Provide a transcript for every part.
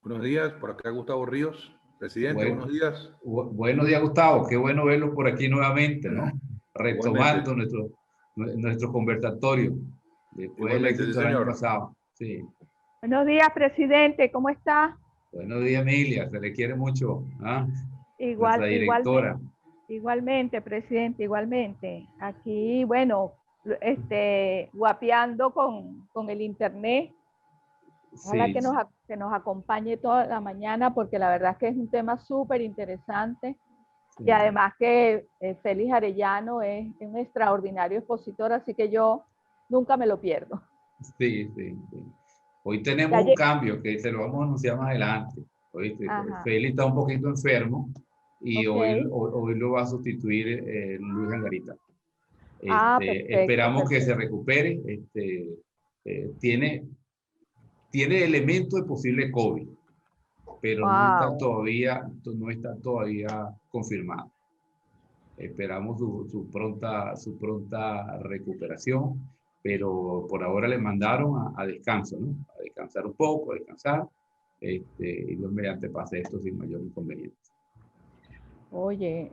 Buenos días, por acá Gustavo Ríos. Presidente, buenos días. Buenos días, Gustavo. Qué bueno verlo por aquí nuevamente, ¿no? Igualmente. Retomando nuestro conversatorio después del Igualmente, sí, éxito del año señor. pasado. Sí. Buenos días, presidente, ¿cómo está? Buenos días, Emilia. Se le quiere mucho. ¿Ah? Nuestra directora. Igualmente, presidente, igualmente. Aquí, bueno, guapeando con el internet. Ojalá Sí. que nos acompañe toda la mañana porque la verdad es que es un tema súper interesante. Sí. Y además que Félix Arellano es un extraordinario expositor, así que yo nunca me lo pierdo. Sí. Hoy tenemos un cambio que se lo vamos a anunciar más adelante. Félix está un poquito enfermo y Okay. hoy lo va a sustituir Luis Angarita. Perfecto. Esperamos que se recupere. Tiene elementos de posible COVID, pero no está todavía confirmado. Esperamos su pronta recuperación, pero por ahora le mandaron a descanso, ¿no? A descansar un poco, a descansar, y Dios mediante pase esto sin mayor inconveniente. Oye,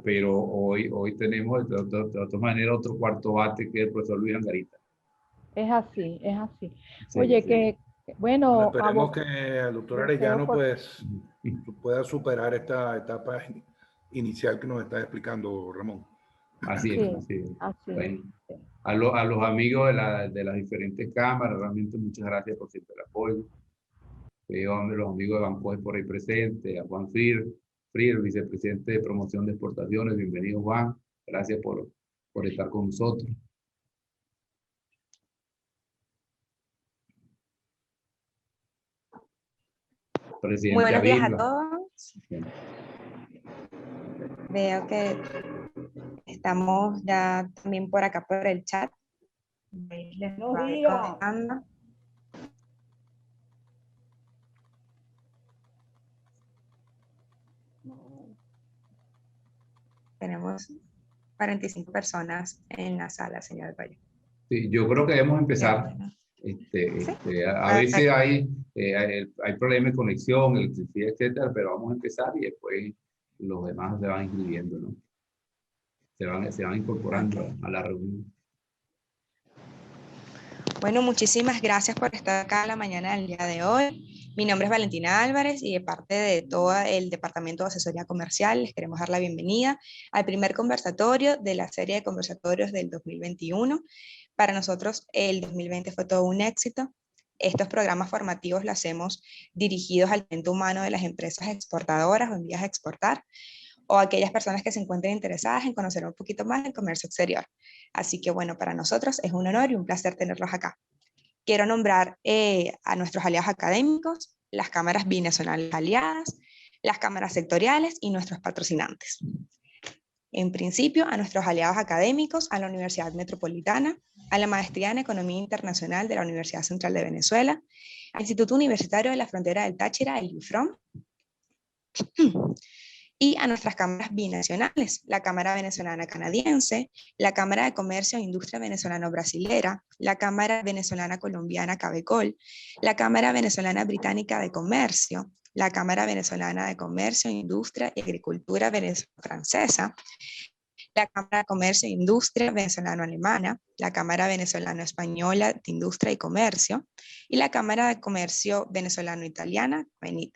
pero hoy tenemos de otra manera otro cuarto bate que es el profesor Luis Angarita. Es así, es así. Sí, Oye, sí. bueno, esperemos que el doctor Arellano pues pueda superar esta etapa inicial que nos está explicando Ramón. Así es, así es. Bueno, es. a los amigos de las diferentes cámaras, realmente muchas gracias por siempre el apoyo. A los amigos de Banco por ahí presentes, a Juan Frier, vicepresidente de promoción de exportaciones. Bienvenido, Juan. Gracias por estar con nosotros. Presidente Buenos días Avila. a todos. Veo que estamos ya también por acá por el chat. Buenos días. Tenemos 45 personas en la sala, señor Valle. Sí, yo creo que debemos empezar. A veces hay problemas de conexión, electricidad, etcétera, pero vamos a empezar y después los demás se van inscribiendo, ¿no? Se van incorporando a la reunión. Bueno, muchísimas gracias por estar acá la mañana del día de hoy. Mi nombre es Valentina Álvarez y de parte de todo el Departamento de Asesoría Comercial les queremos dar la bienvenida al primer conversatorio de la serie de conversatorios del 2021. Para nosotros el 2020 fue todo un éxito. Estos programas formativos los hacemos dirigidos al talento humano de las empresas exportadoras o en vías a exportar, o aquellas personas que se encuentren interesadas en conocer un poquito más del comercio exterior. Así que bueno, para nosotros es un honor y un placer tenerlos acá. Quiero nombrar a nuestros aliados académicos, las cámaras binacionales aliadas, las cámaras sectoriales y nuestros patrocinantes. En principio, a nuestros aliados académicos, a la Universidad Metropolitana, a la Maestría en Economía Internacional de la Universidad Central de Venezuela, al Instituto Universitario de la Frontera del Táchira, el IUFROM, y a nuestras cámaras binacionales, la Cámara Venezolana Canadiense, la Cámara de Comercio e Industria Venezolano-Brasilera, la Cámara Venezolana Colombiana Cabecol, la Cámara Venezolana Británica de Comercio, la Cámara Venezolana de Comercio, Industria y Agricultura Francesa, la Cámara de Comercio e Industria Venezolano-Alemana, la Cámara Venezolano-Española de Industria y Comercio y la Cámara de Comercio Venezolano-Italiana, COENIT.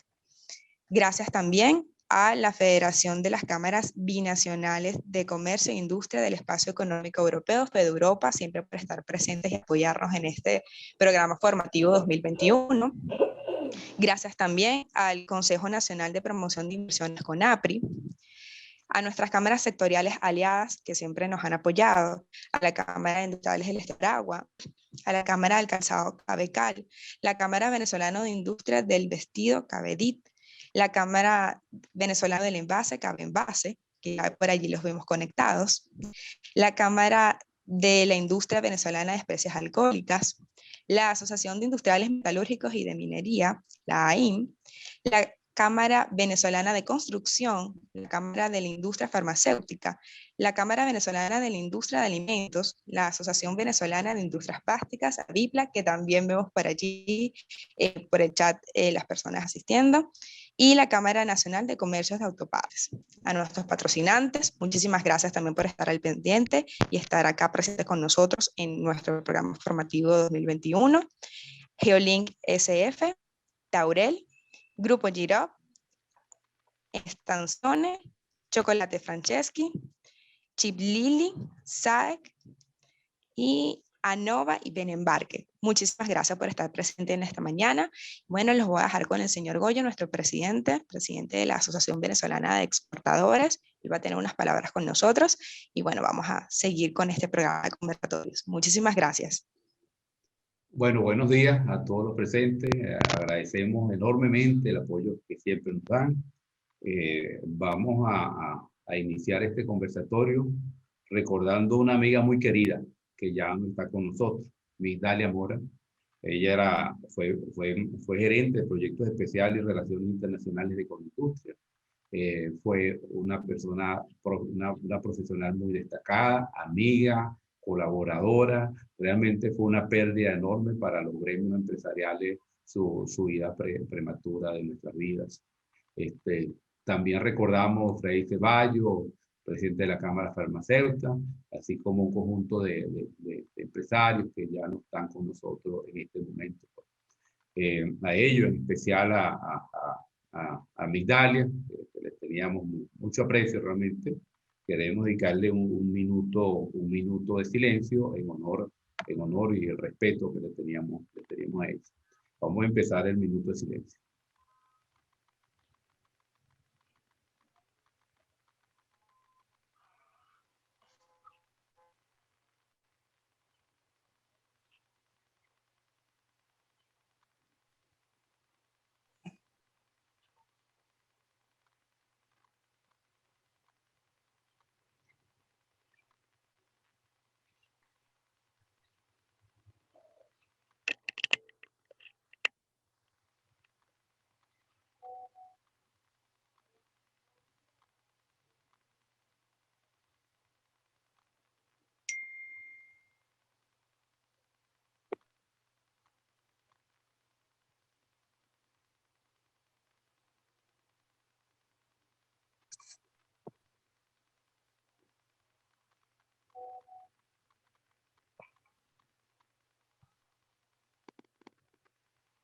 Gracias también a la Federación de las Cámaras Binacionales de Comercio e Industria del Espacio Económico Europeo, FEDEUropa, siempre por estar presentes y apoyarnos en este programa formativo 2021. Gracias también al Consejo Nacional de Promoción de Inversiones, CONAPRI, a nuestras cámaras sectoriales aliadas que siempre nos han apoyado, a la Cámara de Industriales del Estado de Aragua, a la Cámara del Calzado Cabecal, la Cámara Venezolana de Industria del Vestido, CABEDIT, la Cámara Venezolana del Envase, CABENVASE, que por allí los vemos conectados, la Cámara de la Industria Venezolana de Especies Alcohólicas, la Asociación de Industriales Metalúrgicos y de Minería, la AIM, la Cámara Venezolana de Construcción, la Cámara de la Industria Farmacéutica, la Cámara Venezolana de la Industria de Alimentos, la Asociación Venezolana de Industrias Plásticas, AVIPLA, que también vemos por allí, por el chat, las personas asistiendo, y la Cámara Nacional de Comercios de Autopartes. A nuestros patrocinantes, muchísimas gracias también por estar al pendiente y estar acá presentes con nosotros en nuestro programa formativo 2021. Geolink SF, Taurel, Grupo Girop, Stanzone, Chocolate Franceschi, Chip Lili, SAEC y Anova y Benembarque. Muchísimas gracias por estar presente en esta mañana. Bueno, los voy a dejar con el señor Goyo, nuestro presidente de la Asociación Venezolana de Exportadores. Él va a tener unas palabras con nosotros y bueno, vamos a seguir con este programa de conversatorios. Muchísimas gracias. Bueno, buenos días a todos los presentes. Agradecemos enormemente el apoyo que siempre nos dan. Vamos a iniciar este conversatorio recordando una amiga muy querida que ya no está con nosotros, Miss Dalia Mora. Ella fue gerente de proyectos especiales y relaciones internacionales de Colindustria. Fue una persona, una profesional muy destacada, amiga, colaboradora. Realmente fue una pérdida enorme para los gremios empresariales su vida prematura de nuestras vidas. También recordamos a Freddy Ceballos, presidente de la Cámara Farmacéutica, así como un conjunto de empresarios que ya no están con nosotros en este momento. A ellos, en especial a Migdalia, que les teníamos mucho aprecio realmente. Queremos dedicarle un minuto de silencio en honor y el respeto que le teníamos a ellos. Vamos a empezar el minuto de silencio.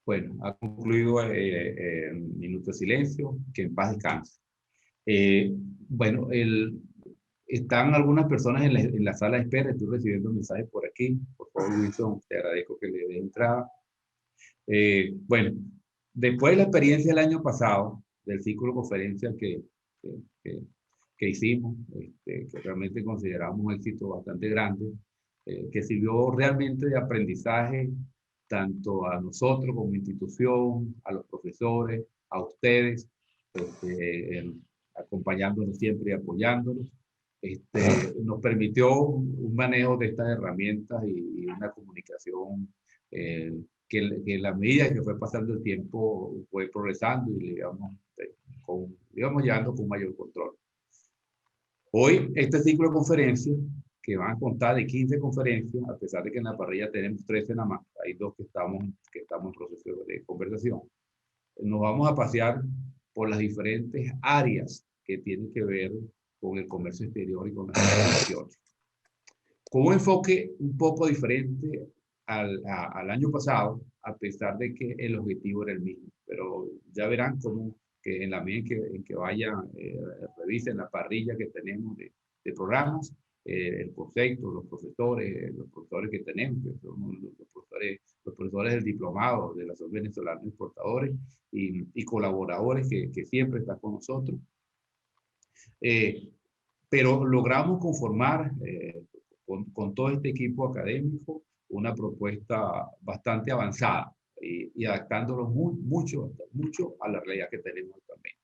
Bueno, ha concluido el minuto de silencio, que en paz descanse. Bueno, están algunas personas en la sala de espera, estoy recibiendo mensajes por aquí. Por favor, Wilson, te agradezco que le dé entrada. Bueno, después de la experiencia del año pasado, del ciclo de conferencias que hicimos, que realmente consideramos un éxito bastante grande, que sirvió realmente de aprendizaje tanto a nosotros como institución, a los profesores, a ustedes, acompañándonos siempre y apoyándonos. Nos permitió un manejo de estas herramientas y una comunicación que en la medida que fue pasando el tiempo fue progresando y le íbamos llevando con mayor control. Hoy, este ciclo de conferencias, que van a contar de 15 conferencias, a pesar de que en la parrilla tenemos 13 nada más, hay 2 que estamos en proceso de conversación, nos vamos a pasear por las diferentes áreas que tienen que ver con el comercio exterior y con las relaciones. Con un enfoque un poco diferente al año pasado, a pesar de que el objetivo era el mismo. Pero ya verán cómo que en la medida en que vayan, revisen la parrilla que tenemos de programas, el concepto, los profesores que tenemos, que son los profesores del diplomado de la Asociación Venezolana de Exportadores y colaboradores que siempre están con nosotros. Pero logramos conformar con todo este equipo académico una propuesta bastante avanzada y adaptándonos mucho a la realidad que tenemos actualmente.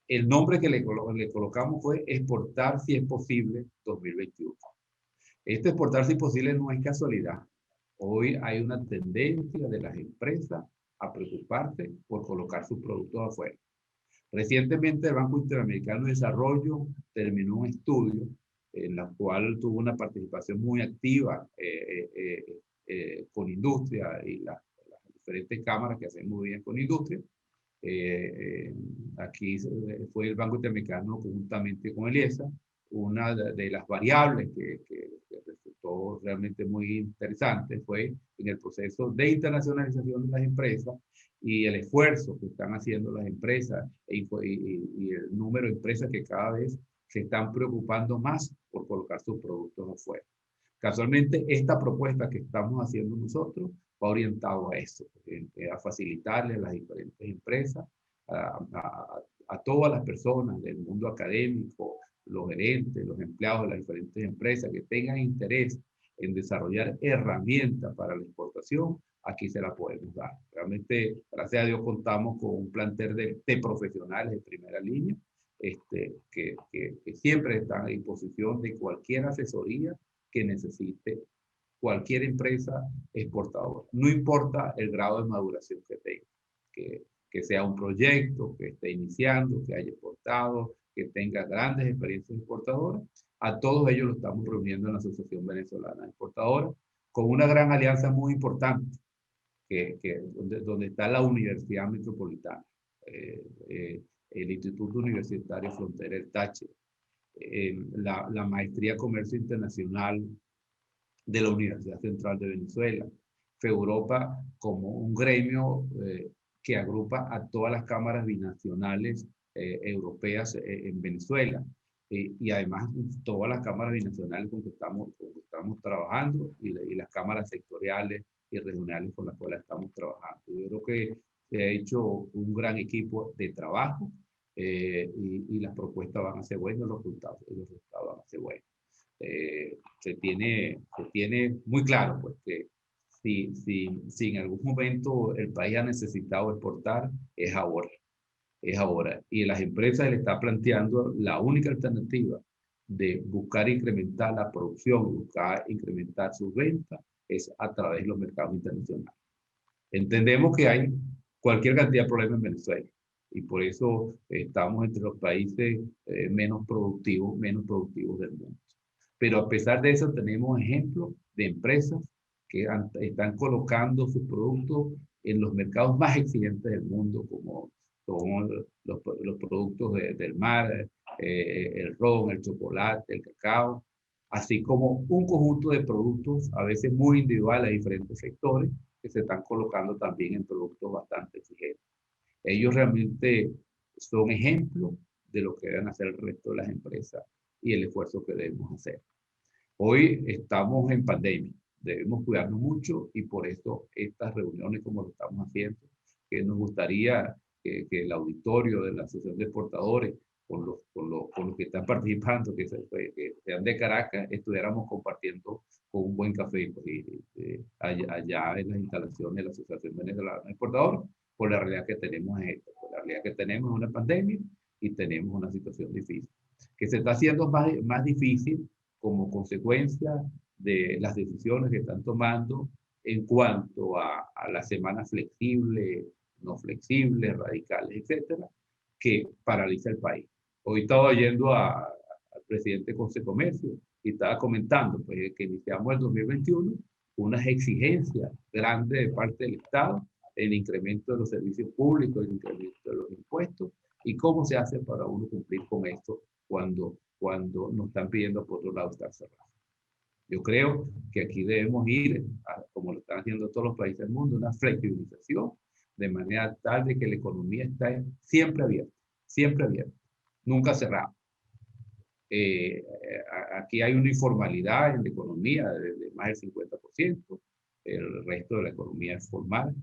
El nombre que le colocamos fue Exportar si es posible 2021. Este exportar si es posible no es casualidad. Hoy hay una tendencia de las empresas a preocuparse por colocar sus productos afuera. Recientemente el Banco Interamericano de Desarrollo terminó un estudio en la cual tuvo una participación muy activa con industria y las diferentes cámaras que hacen muy bien con industria. Aquí fue el Banco Interamericano conjuntamente con el IESA, una de las variables que resultó realmente muy interesante fue en el proceso de internacionalización de las empresas y el esfuerzo que están haciendo las empresas y el número de empresas que cada vez se están preocupando más por colocar sus productos afuera. Casualmente, esta propuesta que estamos haciendo nosotros va orientado a eso, a facilitarle a las diferentes empresas, a todas las personas del mundo académico, los gerentes, los empleados de las diferentes empresas que tengan interés en desarrollar herramientas para la exportación, aquí se la podemos dar. Realmente, gracias a Dios, contamos con un plantel de profesionales de primera línea que siempre están a disposición de cualquier asesoría que necesite cualquier empresa exportadora. No importa el grado de maduración que tenga, que sea un proyecto, que esté iniciando, que haya exportado, que tenga grandes experiencias exportadoras. A todos ellos los estamos reuniendo en la Asociación Venezolana de Exportadores con una gran alianza muy importante, donde está la Universidad Metropolitana, el Instituto Universitario Frontera del Táchira, la Maestría Comercio Internacional de la Universidad Central de Venezuela, FEUROPA como un gremio que agrupa a todas las cámaras binacionales europeas en Venezuela y además todas las cámaras binacionales con que estamos trabajando y las cámaras sectoriales y regionales con las cuales estamos trabajando. Yo creo que se ha hecho un gran equipo de trabajo y las propuestas van a ser buenas, los resultados van a ser buenos. Se tiene muy claro pues, que si en algún momento el país ha necesitado exportar, es ahora. Es ahora. Y las empresas le está planteando la única alternativa de buscar incrementar la producción, buscar incrementar sus ventas, es a través de los mercados internacionales. Entendemos que hay cualquier cantidad de problemas en Venezuela y por eso estamos entre los países menos productivos del mundo. Pero a pesar de eso tenemos ejemplos de empresas que están colocando sus productos en los mercados más exigentes del mundo, como son los productos del mar, el ron, el chocolate, el cacao, así como un conjunto de productos, a veces muy individuales a diferentes sectores, que se están colocando también en productos bastante exigentes. Ellos realmente son ejemplos de lo que deben hacer el resto de las empresas y el esfuerzo que debemos hacer. Hoy estamos en pandemia, debemos cuidarnos mucho y por eso estas reuniones como lo estamos haciendo, que nos gustaría que el auditorio de la Asociación de Exportadores, con los que están participando, que sean de Caracas, estuviéramos compartiendo con un buen café allá en las instalaciones de la Asociación Venezolana de Exportadores, por la realidad que tenemos es esta, por la realidad que tenemos es una pandemia y tenemos una situación difícil, que se está haciendo más difícil como consecuencia de las decisiones que están tomando en cuanto a las semanas flexibles, no flexibles, radicales, etcétera, que paraliza el país. Hoy estaba yendo al presidente de Comercio y estaba comentando pues, que iniciamos el 2021 unas exigencias grandes de parte del Estado, el incremento de los servicios públicos, el incremento de los impuestos, y cómo se hace para uno cumplir con esto cuando nos están pidiendo por otro lado estar cerrados. Yo creo que aquí debemos ir, como lo están haciendo todos los países del mundo, una flexibilización de manera tal de que la economía esté siempre abierta, nunca cerrada. Aquí hay una informalidad en la economía de más del 50%, el resto de la economía es formal.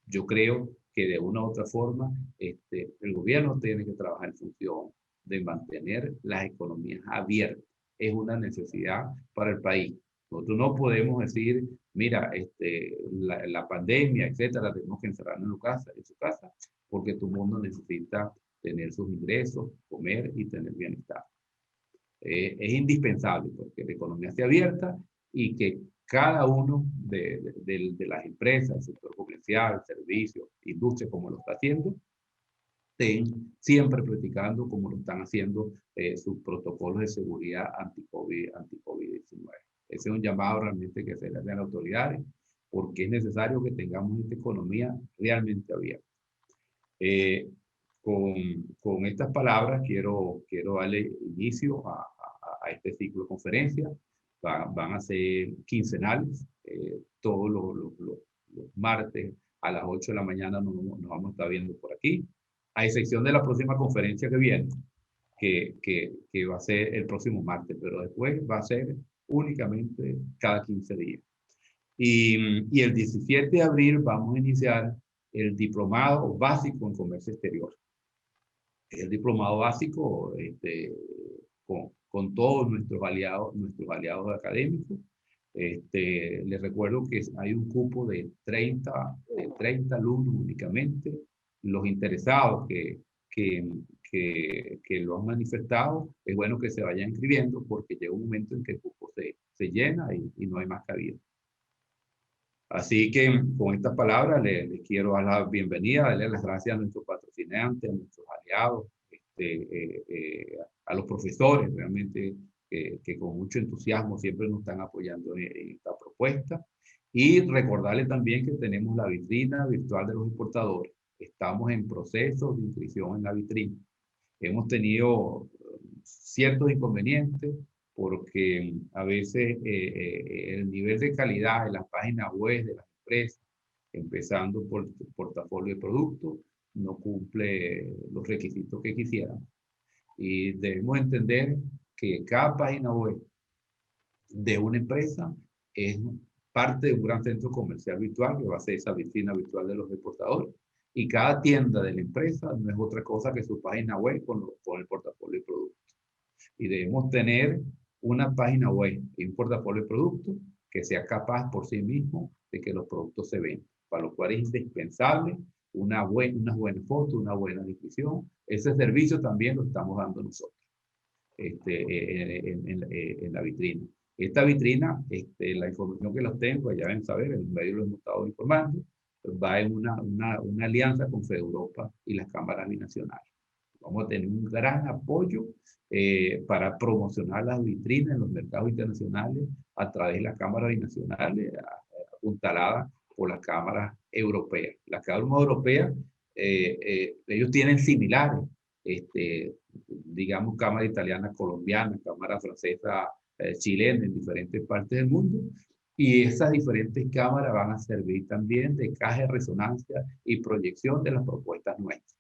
Yo creo que de una u otra forma el gobierno tiene que trabajar en función de mantener las economías abiertas. Es una necesidad para el país. Nosotros no podemos decir, mira, la pandemia, etcétera, tenemos que encerrarnos en su casa, porque todo el mundo necesita tener sus ingresos, comer y tener bienestar. Es indispensable porque la economía esté abierta y que cada uno de las empresas, el sector comercial, servicios, industria, como lo está haciendo, estén siempre practicando como lo están haciendo sus protocolos de seguridad anti-COVID-19. Ese es un llamado realmente que se le hace a las autoridades, porque es necesario que tengamos esta economía realmente abierta. Con estas palabras quiero darle inicio a este ciclo de conferencias. Van a ser quincenales, todos los martes a las 8 de la mañana nos vamos a estar viendo por aquí, a excepción de la próxima conferencia que viene, que va a ser el próximo martes, pero después va a ser únicamente cada 15 días. Y el 17 de abril vamos a iniciar el diplomado básico en comercio exterior. El diplomado básico con todos nuestros aliados académicos. Les recuerdo que hay un cupo de 30 alumnos únicamente. Los interesados que lo han manifestado, es bueno que se vayan inscribiendo porque llega un momento en que el cupo se llena y no hay más cabida. Así que con estas palabras les quiero dar la bienvenida, darle las gracias a nuestros patrocinantes, a nuestros aliados, a los profesores realmente que con mucho entusiasmo siempre nos están apoyando en esta propuesta. Y recordarles también que tenemos la vitrina virtual de los exportadores. Estamos en proceso de inscripción en la vitrina. Hemos tenido ciertos inconvenientes porque a veces el nivel de calidad de las páginas web de las empresas, empezando por el portafolio de productos, no cumple los requisitos que quisieran. Y debemos entender que cada página web de una empresa es parte de un gran centro comercial virtual, que va a ser esa vitrina virtual de los exportadores. Y cada tienda de la empresa no es otra cosa que su página web con el portafolio de productos. Y debemos tener una página web y un portafolio de productos que sea capaz por sí mismo de que los productos se vendan, para lo cual es indispensable unas buenas fotos, una buena descripción. Ese servicio también lo estamos dando nosotros en la vitrina. Esta vitrina, la información que los tengo, ya deben saber, en el medio lo hemos estado informando, va en una alianza con FEDEUROPA y las cámaras binacionales. Vamos a tener un gran apoyo para promocionar las vitrinas en los mercados internacionales a través de las cámaras binacionales apuntaladas por las cámaras europeas. Las cámaras europeas, ellos tienen similares, digamos, cámara italiana, colombiana, cámara francesa, chilena en diferentes partes del mundo. Y esas diferentes cámaras van a servir también de caja de resonancia y proyección de las propuestas nuestras.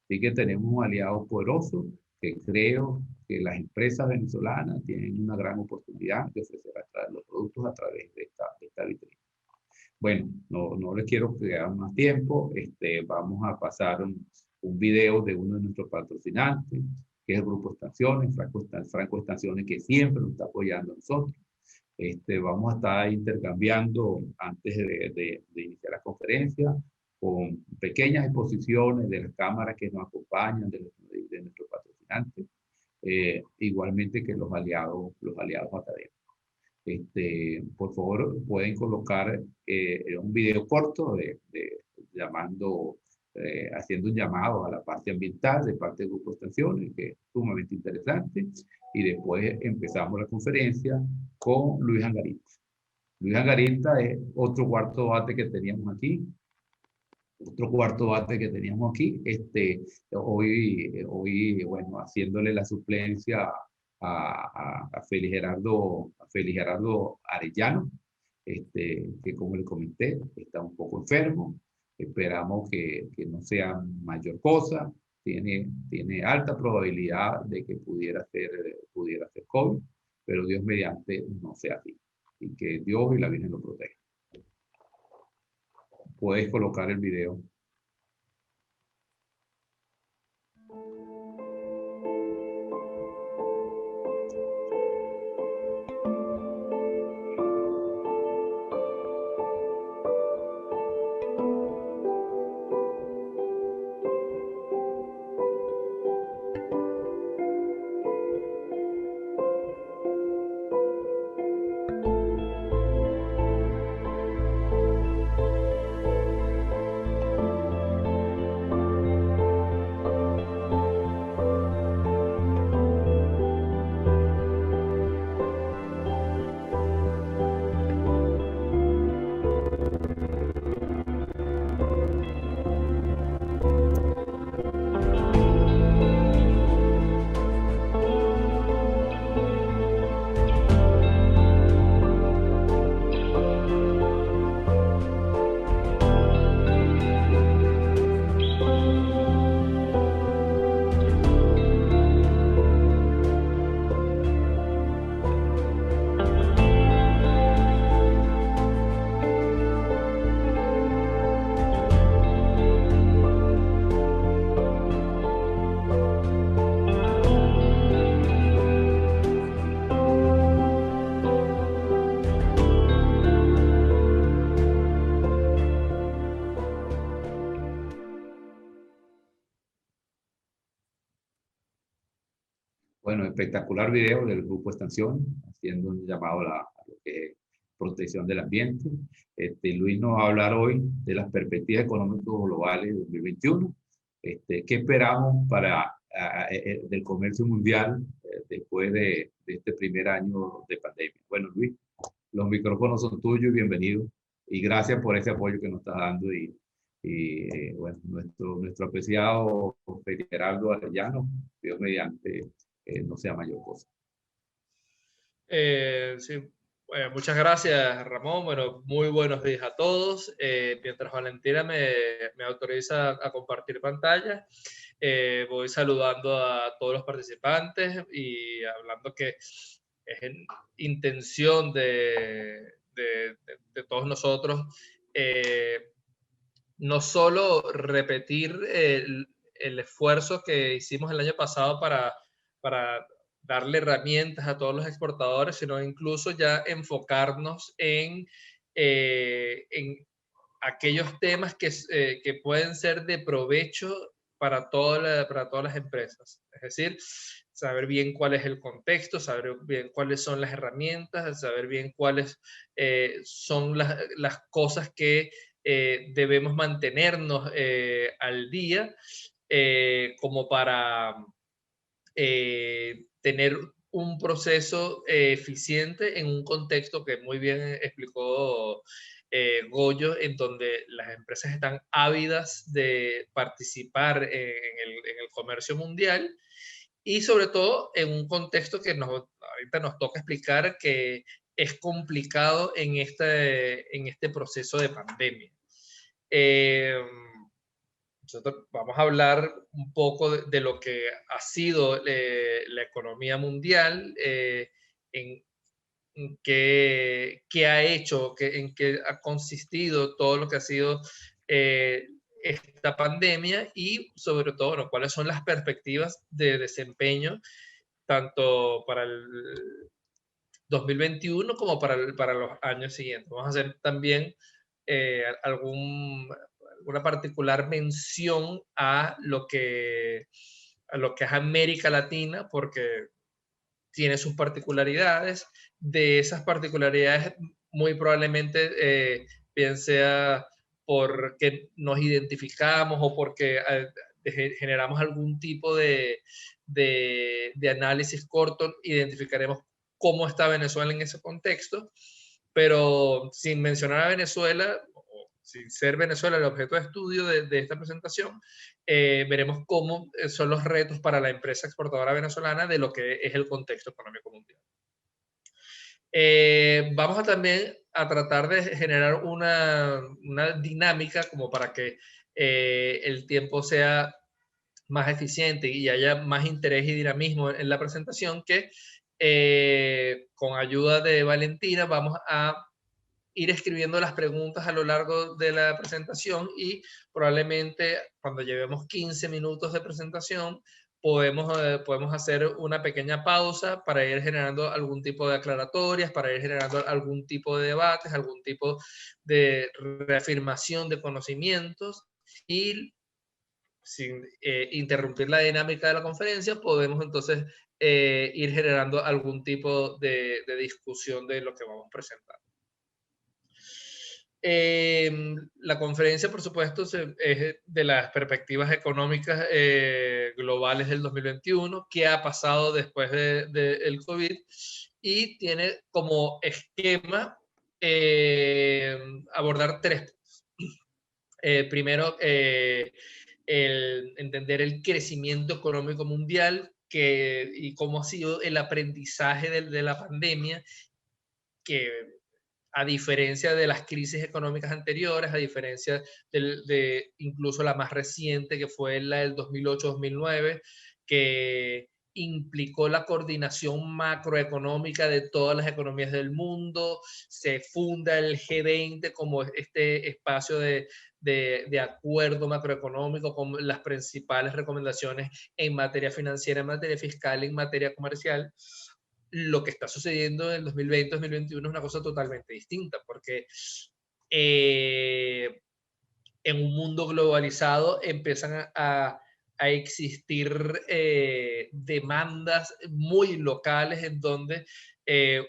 Así que tenemos un aliado poderoso que creo que las empresas venezolanas tienen una gran oportunidad de ofrecer los productos a través de esta vitrina. Bueno, no les quiero quedar más tiempo. Vamos a pasar un video de uno de nuestros patrocinantes, que es el Grupo Estaciones, Franco Estaciones, que siempre nos está apoyando a nosotros. Vamos a estar intercambiando antes de iniciar la conferencia con pequeñas exposiciones de las cámaras que nos acompañan, de nuestros patrocinantes, igualmente que los aliados académicos. Por favor, pueden colocar un video corto haciendo un llamado a la parte ambiental de parte del Grupo Estaciones, que es sumamente interesante, y después empezamos la conferencia con Luis Angarita. Luis Angarita es otro cuarto bate que teníamos aquí. Hoy, bueno, haciéndole la suplencia a Félix Gerardo Arellano, que como le comenté, está un poco enfermo. Esperamos que no sea mayor cosa. Tiene alta probabilidad de que pudiera ser COVID, pero Dios mediante no sea así. Y que Dios y la Virgen lo protejan. Puedes colocar el video. espectacular video del Grupo Extensión, haciendo un llamado a lo que es protección del ambiente. Luis nos va a hablar hoy de las perspectivas económicas globales de 2021. ¿Qué esperamos del comercio mundial después de este primer año de pandemia? Bueno, Luis, los micrófonos son tuyos, bienvenido. Y gracias por ese apoyo que nos estás dando. Bueno, nuestro apreciado Gerardo Arellano, Dios mediante, no sea mayor cosa. Sí, muchas gracias, Ramón. Bueno, muy buenos días a todos. Mientras Valentina me autoriza a compartir pantalla, voy saludando a todos los participantes y hablando que es en intención de todos nosotros no solo repetir el esfuerzo que hicimos el año pasado para darle herramientas a todos los exportadores, sino incluso ya enfocarnos en aquellos temas que pueden ser de provecho para todas las empresas. Es decir, saber bien cuál es el contexto, saber bien cuáles son las herramientas, saber bien cuáles son las cosas que debemos mantenernos al día como para tener un proceso eficiente en un contexto que muy bien explicó Goyo, en donde las empresas están ávidas de participar en el comercio mundial y sobre todo en un contexto que ahorita nos toca explicar que es complicado en este proceso de pandemia. Nosotros vamos a hablar un poco de lo que ha sido la economía mundial, en qué ha hecho, en qué ha consistido todo lo que ha sido esta pandemia y sobre todo, bueno, cuáles son las perspectivas de desempeño tanto para el 2021 como para los años siguientes. Vamos a hacer también alguna particular mención a lo que es América Latina, porque tiene sus particularidades. De esas particularidades, muy probablemente, bien sea porque nos identificamos o porque generamos algún tipo de análisis corto, identificaremos cómo está Venezuela en ese contexto, pero sin mencionar a Venezuela, o sin ser Venezuela el objeto de estudio de esta presentación, veremos cómo son los retos para la empresa exportadora venezolana de lo que es el contexto económico mundial. Vamos también a tratar de generar una dinámica como para que el tiempo sea más eficiente y haya más interés y dinamismo en la presentación, que con ayuda de Valentina vamos a ir escribiendo las preguntas a lo largo de la presentación y probablemente cuando llevemos 15 minutos de presentación podemos hacer una pequeña pausa para ir generando algún tipo de aclaratorias, para ir generando algún tipo de debates, algún tipo de reafirmación de conocimientos y sin interrumpir la dinámica de la conferencia, podemos entonces ir generando algún tipo de discusión de lo que vamos a presentar. La conferencia, por supuesto, es de las perspectivas económicas globales del 2021, qué ha pasado después del COVID, y tiene como esquema abordar tres puntos. Primero, entender el crecimiento económico mundial y cómo ha sido el aprendizaje de la pandemia, que a diferencia de las crisis económicas anteriores, a diferencia de incluso la más reciente, que fue la del 2008-2009, que implicó la coordinación macroeconómica de todas las economías del mundo, se funda el G20 como este espacio de acuerdo macroeconómico con las principales recomendaciones en materia financiera, en materia fiscal, en materia comercial. Lo que está sucediendo en el 2020-2021 es una cosa totalmente distinta, porque en un mundo globalizado empiezan a a existir demandas muy locales en donde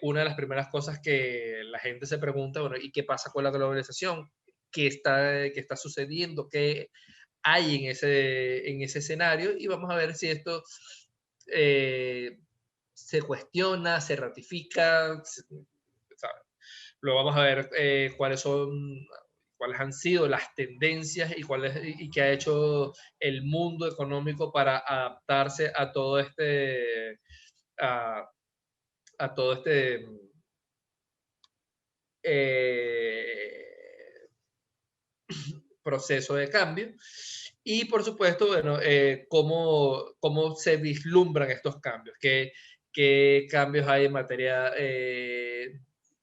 una de las primeras cosas que la gente se pregunta, bueno, ¿y qué pasa con la globalización? ¿Qué está sucediendo? ¿Qué hay en ese escenario? Y vamos a ver si esto se cuestiona, se ratifica, ¿sabes? Luego vamos a ver cuáles han sido las tendencias y qué ha hecho el mundo económico para adaptarse a todo a todo este proceso de cambio. Y por supuesto, bueno, cómo se vislumbran estos cambios, qué cambios hay en materia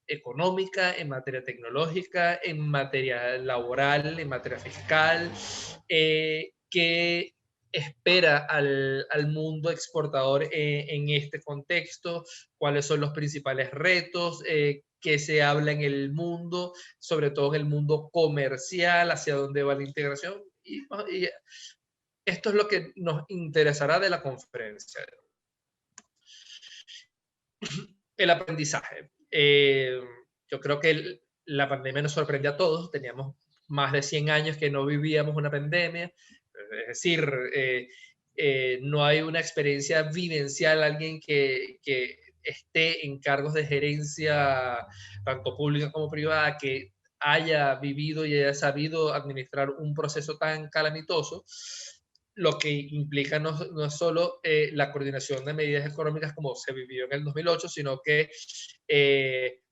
económica, en materia tecnológica, en materia laboral, en materia fiscal, qué espera al mundo exportador en este contexto, cuáles son los principales retos, qué se habla en el mundo, sobre todo en el mundo comercial, hacia dónde va la integración. Y esto es lo que nos interesará de la conferencia. El aprendizaje. Yo creo que la pandemia nos sorprendió a todos. Teníamos más de 100 años que no vivíamos una pandemia. Es decir, no hay una experiencia vivencial, alguien que esté en cargos de gerencia, tanto pública como privada, que haya vivido y haya sabido administrar un proceso tan calamitoso, lo que implica no es solo la coordinación de medidas económicas como se vivió en el 2008, sino que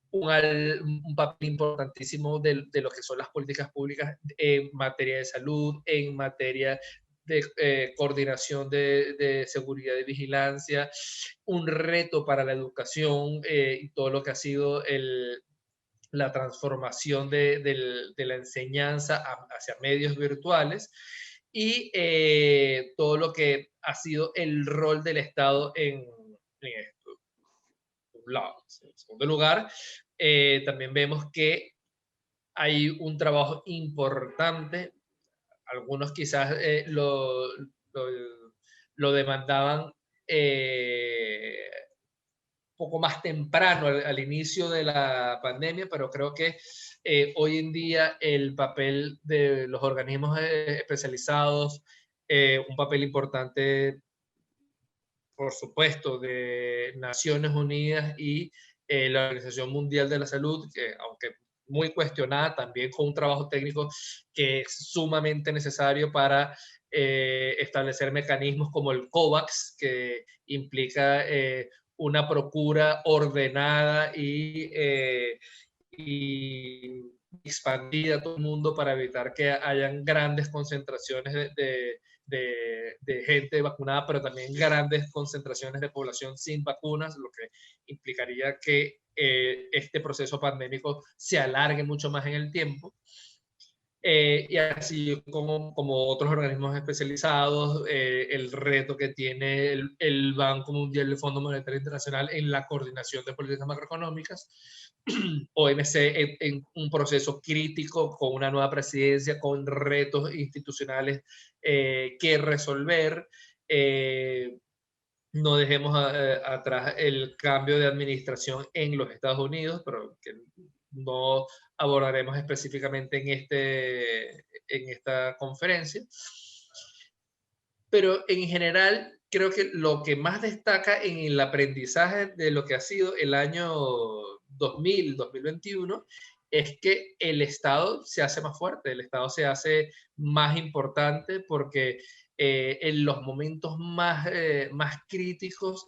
un papel importantísimo de lo que son las políticas públicas en materia de salud, en materia de coordinación de seguridad y vigilancia, un reto para la educación y todo lo que ha sido la transformación de la enseñanza hacia medios virtuales y todo lo que ha sido el rol del Estado en esto. En segundo lugar, también vemos que hay un trabajo importante. Algunos quizás lo demandaban poco más temprano, al inicio de la pandemia, pero creo que hoy en día el papel de los organismos especializados, un papel importante, por supuesto, de Naciones Unidas y la Organización Mundial de la Salud, que aunque muy cuestionada, también con un trabajo técnico que es sumamente necesario para establecer mecanismos como el COVAX, que implica una procura ordenada y expandida a todo el mundo para evitar que hayan grandes concentraciones de gente vacunada, pero también grandes concentraciones de población sin vacunas, lo que implicaría que este proceso pandémico se alargue mucho más en el tiempo. Y así como otros organismos especializados, el reto que tiene el Banco Mundial y el Fondo Monetario Internacional en la coordinación de políticas macroeconómicas, OMC en un proceso crítico con una nueva presidencia, con retos institucionales que resolver. No dejemos atrás el cambio de administración en los Estados Unidos, pero que no abordaremos específicamente en esta conferencia. Pero en general, creo que lo que más destaca en el aprendizaje de lo que ha sido el año 2021, es que el Estado se hace más fuerte, el Estado se hace más importante porque en los momentos más críticos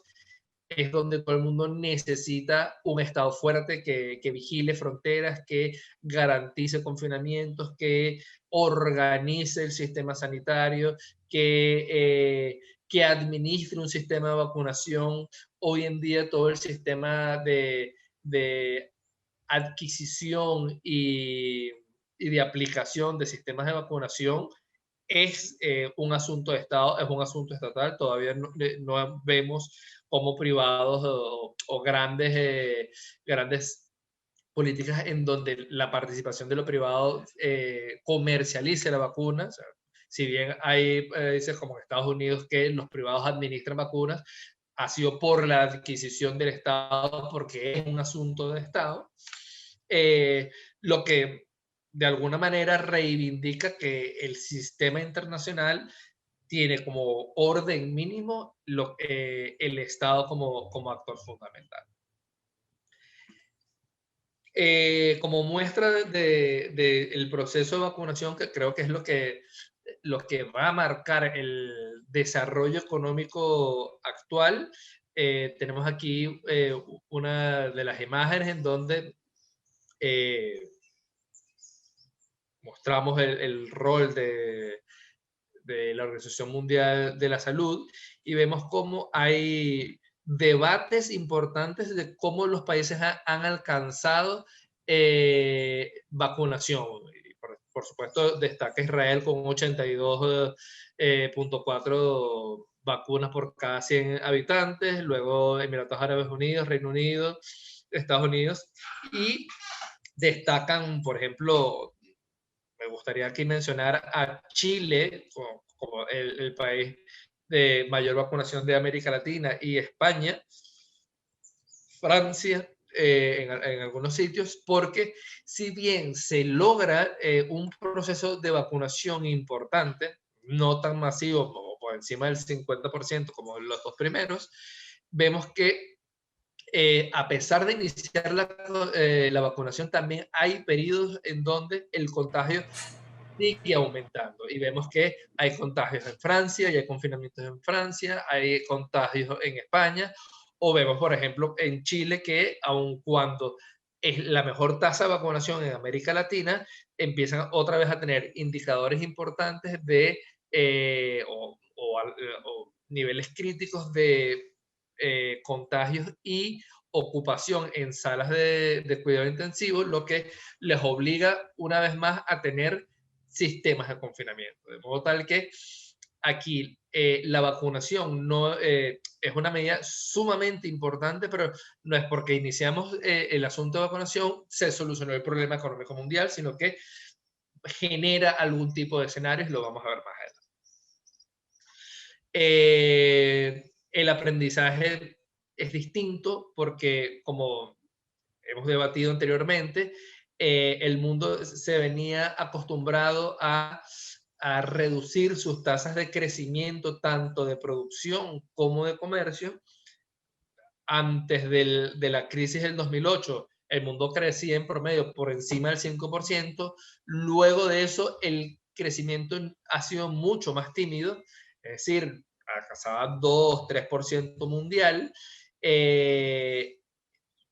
es donde todo el mundo necesita un Estado fuerte que vigile fronteras, que garantice confinamientos, que organice el sistema sanitario, que administre un sistema de vacunación. Hoy en día todo el sistema de adquisición y de aplicación de sistemas de vacunación es un asunto de Estado, es un asunto estatal. Todavía no vemos como privados o grandes políticas en donde la participación de lo privado comercialice la vacuna. O sea, Si bien hay países como Estados Unidos que los privados administran vacunas, ha sido por la adquisición del Estado, porque es un asunto de Estado, lo que de alguna manera reivindica que el sistema internacional tiene como orden mínimo el Estado como actor fundamental. Como muestra del proceso de vacunación, que creo que es lo que va a marcar el desarrollo económico actual, tenemos aquí una de las imágenes en donde mostramos el rol de la Organización Mundial de la Salud y vemos cómo hay debates importantes de cómo los países han alcanzado vacunación. Por supuesto, destaca Israel con 82.4 vacunas por cada 100 habitantes, luego Emiratos Árabes Unidos, Reino Unido, Estados Unidos, y destacan, por ejemplo, me gustaría aquí mencionar a Chile como el país de mayor vacunación de América Latina, y España, Francia en algunos sitios, porque si bien se logra un proceso de vacunación importante, no tan masivo como por encima del 50% como los dos primeros, vemos que a pesar de iniciar la vacunación, también hay periodos en donde el contagio sigue aumentando. Y vemos que hay contagios en Francia, y hay confinamientos en Francia, hay contagios en España, o vemos, por ejemplo, en Chile que aun cuando es la mejor tasa de vacunación en América Latina, empiezan otra vez a tener indicadores importantes de o niveles críticos de contagios y ocupación en salas de cuidado intensivo, lo que les obliga una vez más a tener sistemas de confinamiento. De modo tal que aquí la vacunación no, es una medida sumamente importante, pero no es porque iniciamos el asunto de vacunación se solucionó el problema económico mundial, sino que genera algún tipo de escenarios, lo vamos a ver más adelante. El aprendizaje es distinto porque, como hemos debatido anteriormente, el mundo se venía acostumbrado a reducir sus tasas de crecimiento, tanto de producción como de comercio. Antes de la crisis del 2008, el mundo crecía en promedio por encima del 5%. Luego de eso, el crecimiento ha sido mucho más tímido, es decir, alcanzaba 2-3% mundial,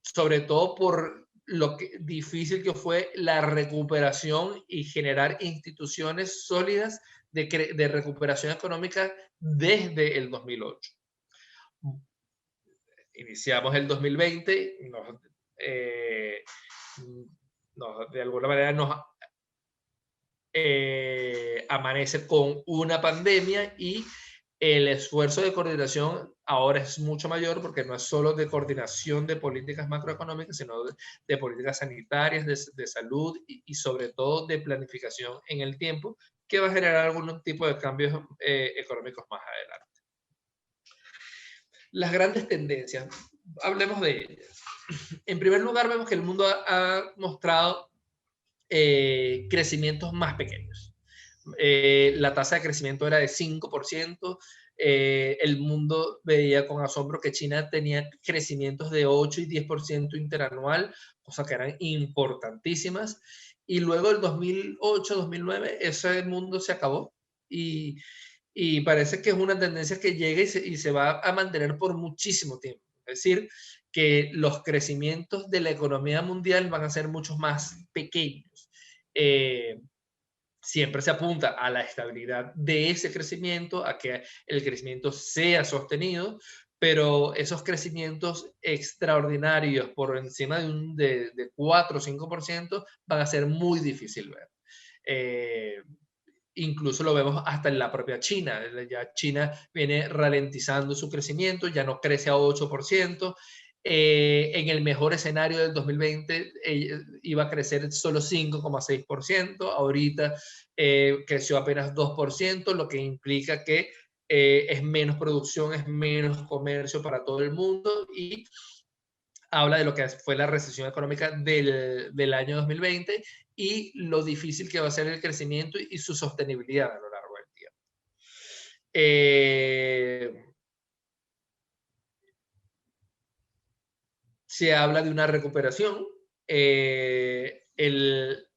sobre todo por lo difícil que fue la recuperación y generar instituciones sólidas de recuperación económica desde el 2008. Iniciamos el 2020, de alguna manera nos amanece con una pandemia, y el esfuerzo de coordinación ahora es mucho mayor, porque no es solo de coordinación de políticas macroeconómicas, sino de políticas sanitarias, de salud y sobre todo de planificación en el tiempo, que va a generar algún tipo de cambios económicos más adelante. Las grandes tendencias, hablemos de ellas. En primer lugar, vemos que el mundo ha mostrado crecimientos más pequeños. La tasa de crecimiento era de 5%. El mundo veía con asombro que China tenía crecimientos de 8 y 10% interanual, cosas que eran importantísimas. Y luego el 2008-2009, ese mundo se acabó, y parece que es una tendencia que llega y se va a mantener por muchísimo tiempo. Es decir, que los crecimientos de la economía mundial van a ser mucho más pequeños. Siempre se apunta a la estabilidad de ese crecimiento, a que el crecimiento sea sostenido, pero esos crecimientos extraordinarios por encima de 4 o 5% van a ser muy difícil ver. Incluso lo vemos hasta en la propia China. Ya China viene ralentizando su crecimiento, ya no crece a 8%. En el mejor escenario del 2020 iba a crecer solo 5,6%, ahorita creció apenas 2%, lo que implica que es menos producción, es menos comercio para todo el mundo y habla de lo que fue la recesión económica del año 2020 y lo difícil que va a ser el crecimiento y su sostenibilidad a lo largo del tiempo. Se habla de una recuperación.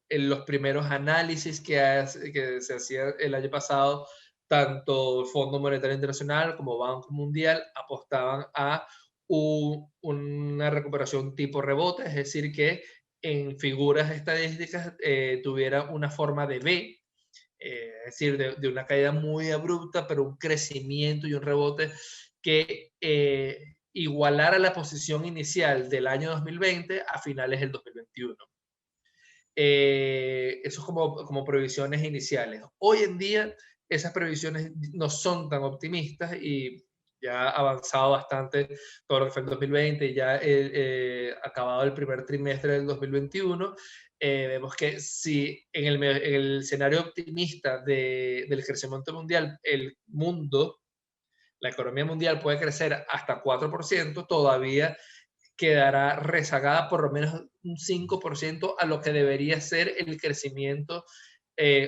Los primeros análisis que se hacían el año pasado, tanto el Fondo Monetario Internacional como Banco Mundial apostaban a una recuperación tipo rebote, es decir, que en figuras estadísticas tuviera una forma de V, es decir, de una caída muy abrupta, pero un crecimiento y un rebote que igualara la posición inicial del año 2020 a finales del 2021. Eso es como previsiones iniciales. Hoy en día esas previsiones no son tan optimistas y ya ha avanzado bastante todo lo que fue el 2020, ya acabado el primer trimestre del 2021. Vemos que si en el escenario optimista del crecimiento mundial, la economía mundial puede crecer hasta 4%, todavía quedará rezagada por lo menos un 5% a lo que debería ser el crecimiento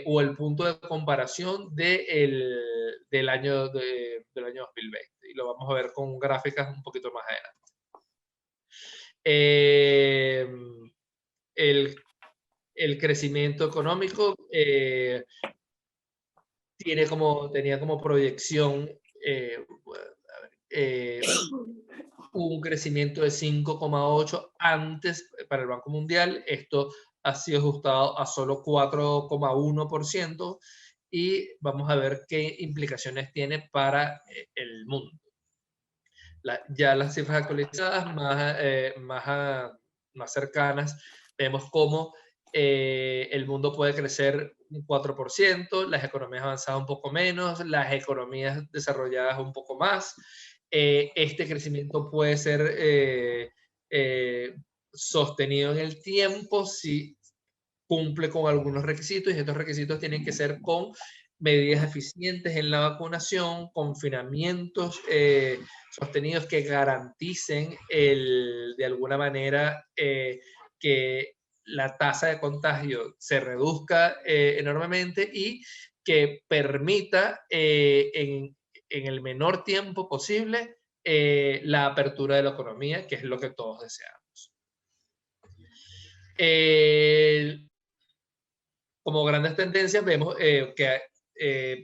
o el punto de comparación del año 2020. Y lo vamos a ver con gráficas un poquito más adelante. El crecimiento económico tenía como proyección un crecimiento de 5,8 antes para el Banco Mundial. Esto ha sido ajustado a solo 4,1% y vamos a ver qué implicaciones tiene para el mundo. Ya las cifras actualizadas más cercanas, vemos cómo el mundo puede crecer un 4%, las economías avanzadas un poco menos, las economías desarrolladas un poco más. Este crecimiento puede ser sostenido en el tiempo si cumple con algunos requisitos, y estos requisitos tienen que ser con medidas eficientes en la vacunación, confinamientos sostenidos que garanticen de alguna manera que la tasa de contagio se reduzca enormemente y que permita en el menor tiempo posible la apertura de la economía, que es lo que todos deseamos. Como grandes tendencias vemos que,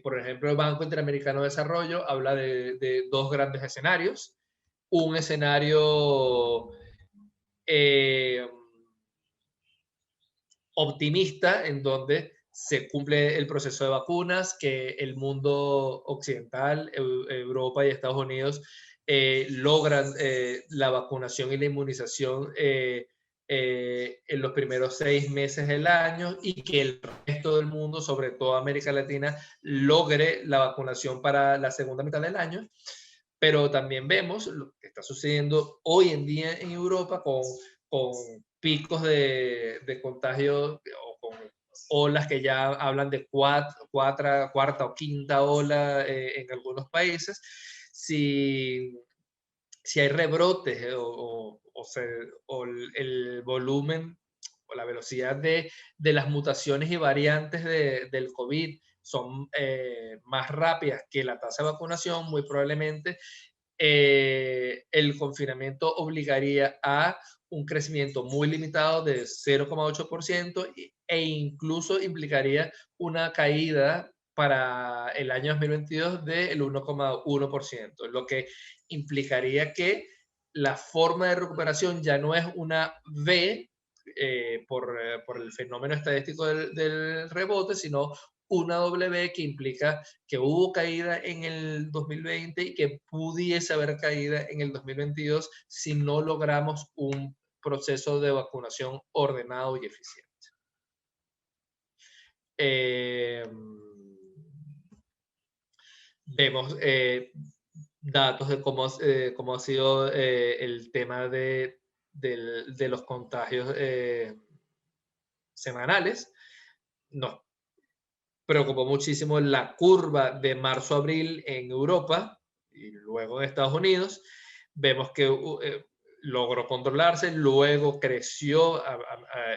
por ejemplo, el Banco Interamericano de Desarrollo habla de dos grandes escenarios. Un escenario optimista en donde se cumple el proceso de vacunas, que el mundo occidental, Europa y Estados Unidos logran la vacunación y la inmunización en los primeros 6 meses del año y que el resto del mundo, sobre todo América Latina, logre la vacunación para la segunda mitad del año. Pero también vemos lo que está sucediendo hoy en día en Europa con picos de contagio o con olas que ya hablan de cuarta o quinta ola en algunos países. Si hay rebrotes o el volumen o la velocidad de las mutaciones y variantes del COVID son más rápidas que la tasa de vacunación, muy probablemente el confinamiento obligaría a un crecimiento muy limitado de 0,8% e incluso implicaría una caída para el año 2022 del 1,1%, lo que implicaría que la forma de recuperación ya no es una V por el fenómeno estadístico del rebote, sino una W que implica que hubo caída en el 2020 y que pudiese haber caída en el 2022 si no logramos un proceso de vacunación ordenado y eficiente. Vemos datos de cómo ha sido el tema de los contagios semanales. Nos preocupó muchísimo la curva de marzo a abril en Europa y luego en Estados Unidos. Vemos que logró controlarse, luego creció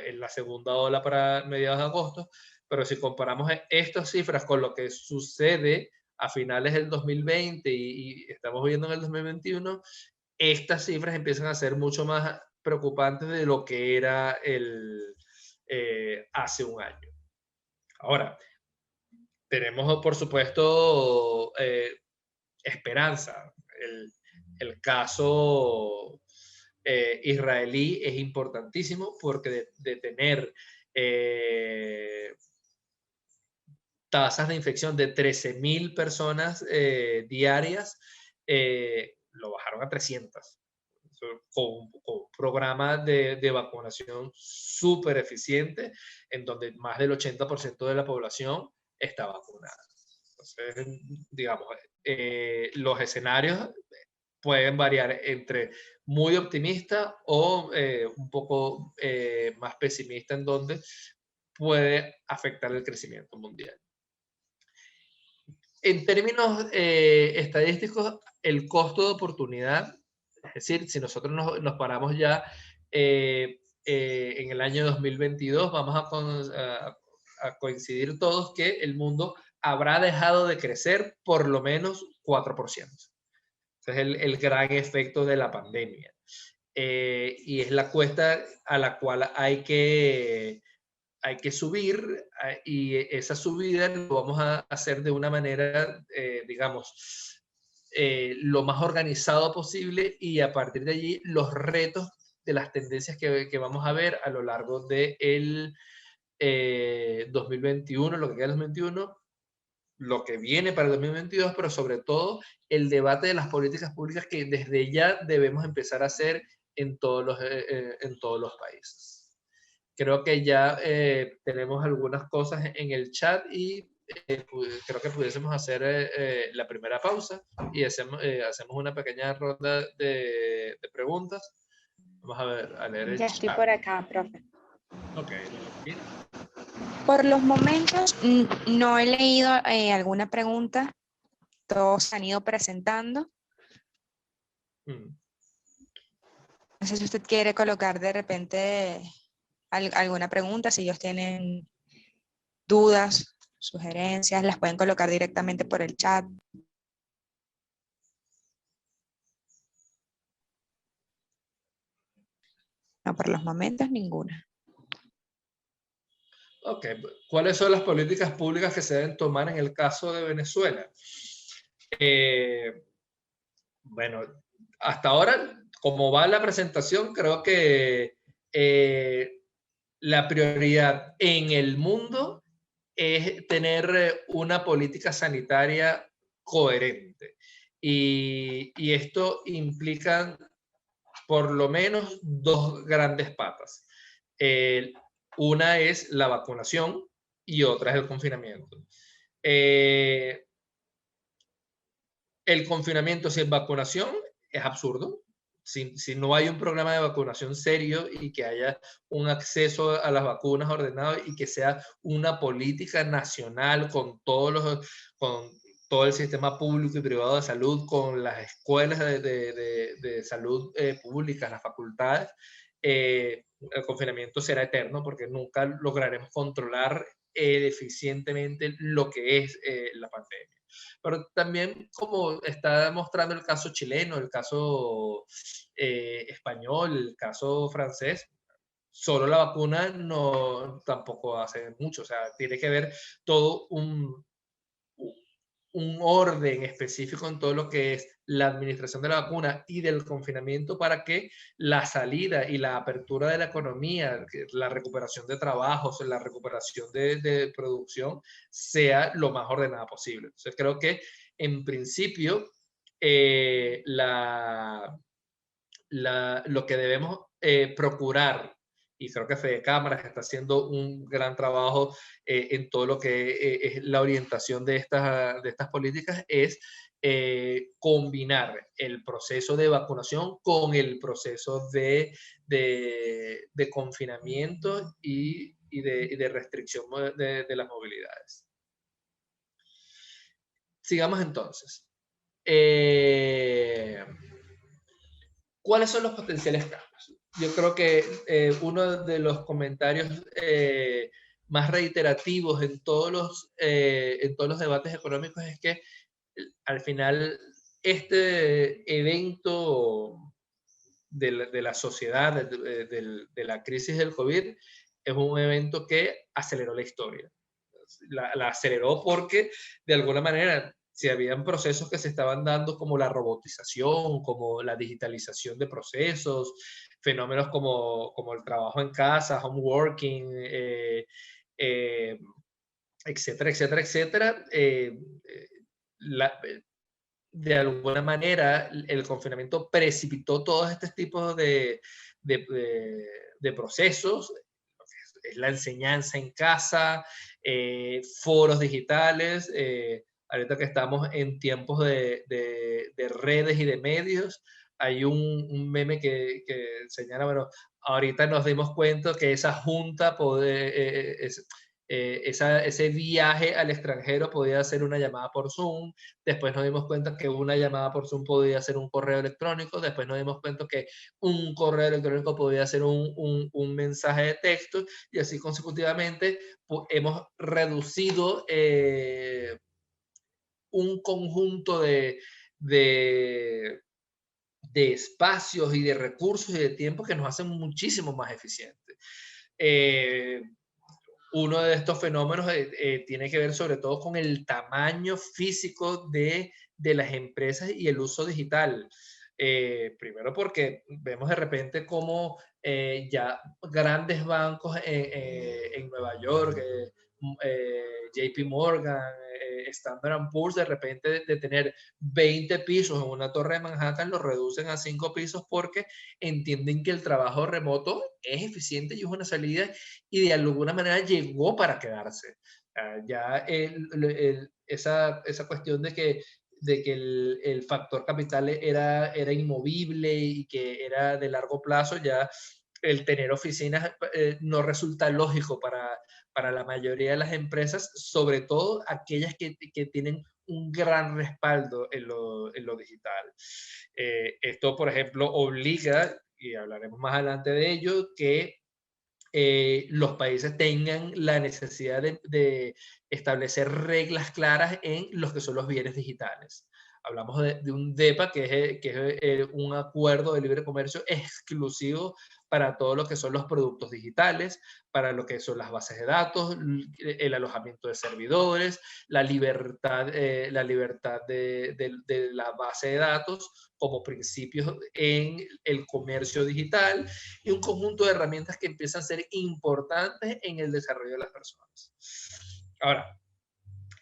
en la segunda ola para mediados de agosto, pero si comparamos estas cifras con lo que sucede a finales del 2020 y estamos viendo en el 2021, estas cifras empiezan a ser mucho más preocupantes de lo que era hace un año. Ahora, tenemos, por supuesto, esperanza. El caso israelí es importantísimo porque de tener tasas de infección de 13.000 personas diarias, lo bajaron a 300. Con un programa de vacunación súper eficiente, en donde más del 80% de la población está vacunada. Entonces, digamos, los escenarios pueden variar entre muy optimista o un poco más pesimista, en donde puede afectar el crecimiento mundial. En términos estadísticos, el costo de oportunidad, es decir, si nosotros nos paramos ya en el año 2022, vamos a coincidir todos que el mundo habrá dejado de crecer por lo menos 4%. Ese es el gran efecto de la pandemia. Y es la cuesta a la cual hay que subir, y esa subida lo vamos a hacer de una manera, digamos, lo más organizado posible, y a partir de allí los retos de las tendencias que vamos a ver a lo largo del 2021, lo que queda del 2021, lo que viene para el 2022, pero sobre todo el debate de las políticas públicas que desde ya debemos empezar a hacer en todos los países. Creo que ya tenemos algunas cosas en el chat y creo que pudiésemos hacer la primera pausa y hacemos una pequeña ronda de preguntas. Vamos a leer el chat. Ya estoy por acá, profe. Ok. Por los momentos no he leído alguna pregunta. Todos se han ido presentando. No sé si usted quiere colocar de repente alguna pregunta, si ellos tienen dudas, sugerencias, las pueden colocar directamente por el chat. No, por los momentos ninguna. Ok, ¿cuáles son las políticas públicas que se deben tomar en el caso de Venezuela? Bueno, hasta ahora, como va la presentación, creo que la prioridad en el mundo es tener una política sanitaria coherente. Y esto implica por lo menos dos grandes patas. Una es la vacunación y otra es el confinamiento. El confinamiento sin vacunación es absurdo. Si no hay un programa de vacunación serio y que haya un acceso a las vacunas ordenado y que sea una política nacional con todo el sistema público y privado de salud, con las escuelas de salud públicas, las facultades, el confinamiento será eterno porque nunca lograremos controlar eficientemente lo que es la pandemia. Pero también, como está mostrando el caso chileno, el caso español, el caso francés, solo la vacuna tampoco hace mucho. O sea, tiene que haber todo un orden específico en todo lo que es la administración de la vacuna y del confinamiento para que la salida y la apertura de la economía, la recuperación de trabajos, la recuperación de producción sea lo más ordenada posible. Entonces creo que en principio lo que debemos procurar, y creo que Fede Cámaras está haciendo un gran trabajo en todo lo que es la orientación de estas políticas, es combinar el proceso de vacunación con el proceso de confinamiento y de restricción de las movilidades. Sigamos entonces. ¿Cuáles son los potenciales cambios? Yo creo que uno de los comentarios más reiterativos en todos los debates económicos es que al final este evento de la sociedad, de la crisis del COVID, es un evento que aceleró la historia. La aceleró porque, de alguna manera, si habían procesos que se estaban dando como la robotización, como la digitalización de procesos, fenómenos como el trabajo en casa, home working, etcétera, etcétera, etcétera, de alguna manera el confinamiento precipitó todos estos tipos de procesos. Es la enseñanza en casa, foros digitales, ahorita que estamos en tiempos de redes y de medios, hay un meme que señala, bueno, ahorita nos dimos cuenta que esa junta ese viaje al extranjero podía ser una llamada por Zoom, después nos dimos cuenta que una llamada por Zoom podía ser un correo electrónico, después nos dimos cuenta que un correo electrónico podía ser un mensaje de texto, y así consecutivamente hemos reducido un conjunto de espacios y de recursos y de tiempo que nos hacen muchísimo más eficientes. Uno de estos fenómenos tiene que ver sobre todo con el tamaño físico de las empresas y el uso digital. Primero porque vemos de repente como ya grandes bancos en Nueva York, JP Morgan, Standard & Poor's, de repente de tener 20 pisos en una torre de Manhattan, lo reducen a 5 pisos porque entienden que el trabajo remoto es eficiente y es una salida y de alguna manera llegó para quedarse. Ya esa cuestión de que el factor capital era inmovible y que era de largo plazo, ya el tener oficinas no resulta lógico para la mayoría de las empresas, sobre todo aquellas que tienen un gran respaldo en lo digital. Esto, por ejemplo, obliga, y hablaremos más adelante de ello, que los países tengan la necesidad de establecer reglas claras en los que son los bienes digitales. Hablamos de un DEPA, que es un acuerdo de libre comercio exclusivo para todo lo que son los productos digitales, para lo que son las bases de datos, el alojamiento de servidores, la libertad de la base de datos como principios en el comercio digital, y un conjunto de herramientas que empiezan a ser importantes en el desarrollo de las personas. Ahora,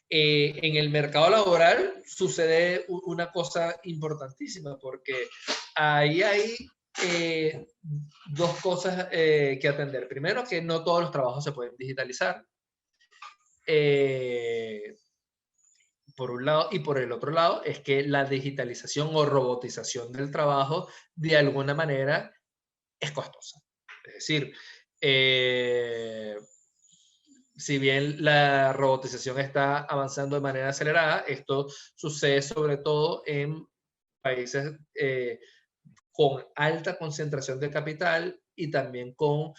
en el mercado laboral sucede una cosa importantísima, porque ahí hay dos cosas que atender. Primero, que no todos los trabajos se pueden digitalizar. Por un lado, y por el otro lado es que la digitalización o robotización del trabajo de alguna manera es costosa. Es decir, si bien la robotización está avanzando de manera acelerada, esto sucede sobre todo en países con alta concentración de capital y también con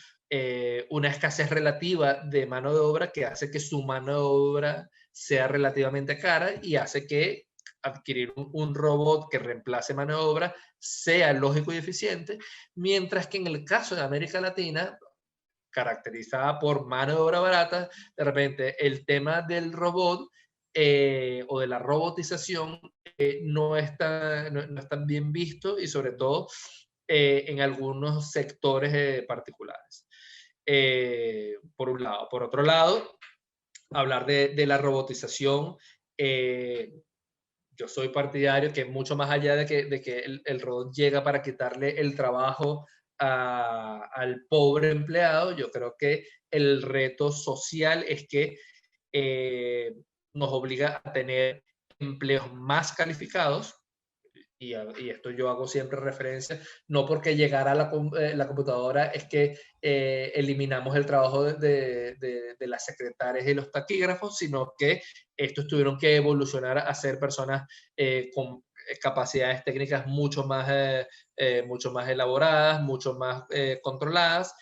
una escasez relativa de mano de obra, que hace que su mano de obra sea relativamente cara y hace que adquirir un robot que reemplace mano de obra sea lógico y eficiente, mientras que en el caso de América Latina, caracterizada por mano de obra barata, de repente el tema del robot o de la robotización no es tan bien visto, y sobre todo en algunos sectores particulares. Por un lado. Por otro lado, hablar de la robotización, yo soy partidario que mucho más allá de que el robot llega para quitarle el trabajo al pobre empleado, yo creo que el reto social es que nos obliga a tener empleos más calificados, y esto yo hago siempre referencia, no porque llegara la computadora es que eliminamos el trabajo de las secretarias y los taquígrafos, sino que estos tuvieron que evolucionar a ser personas con capacidades técnicas mucho más elaboradas, mucho más controladas,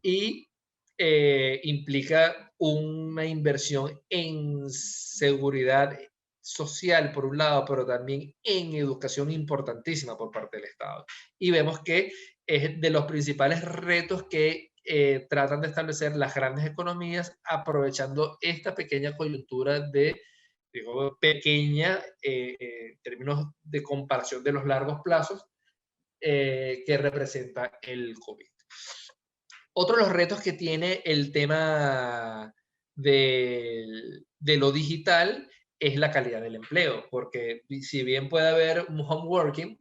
y implica una inversión en seguridad social por un lado, pero también en educación importantísima por parte del Estado. Y vemos que es de los principales retos que tratan de establecer las grandes economías, aprovechando esta pequeña coyuntura digo, pequeña en términos de comparación de los largos plazos que representa el COVID. Otro de los retos que tiene el tema de lo digital es la calidad del empleo, porque si bien puede haber un home working,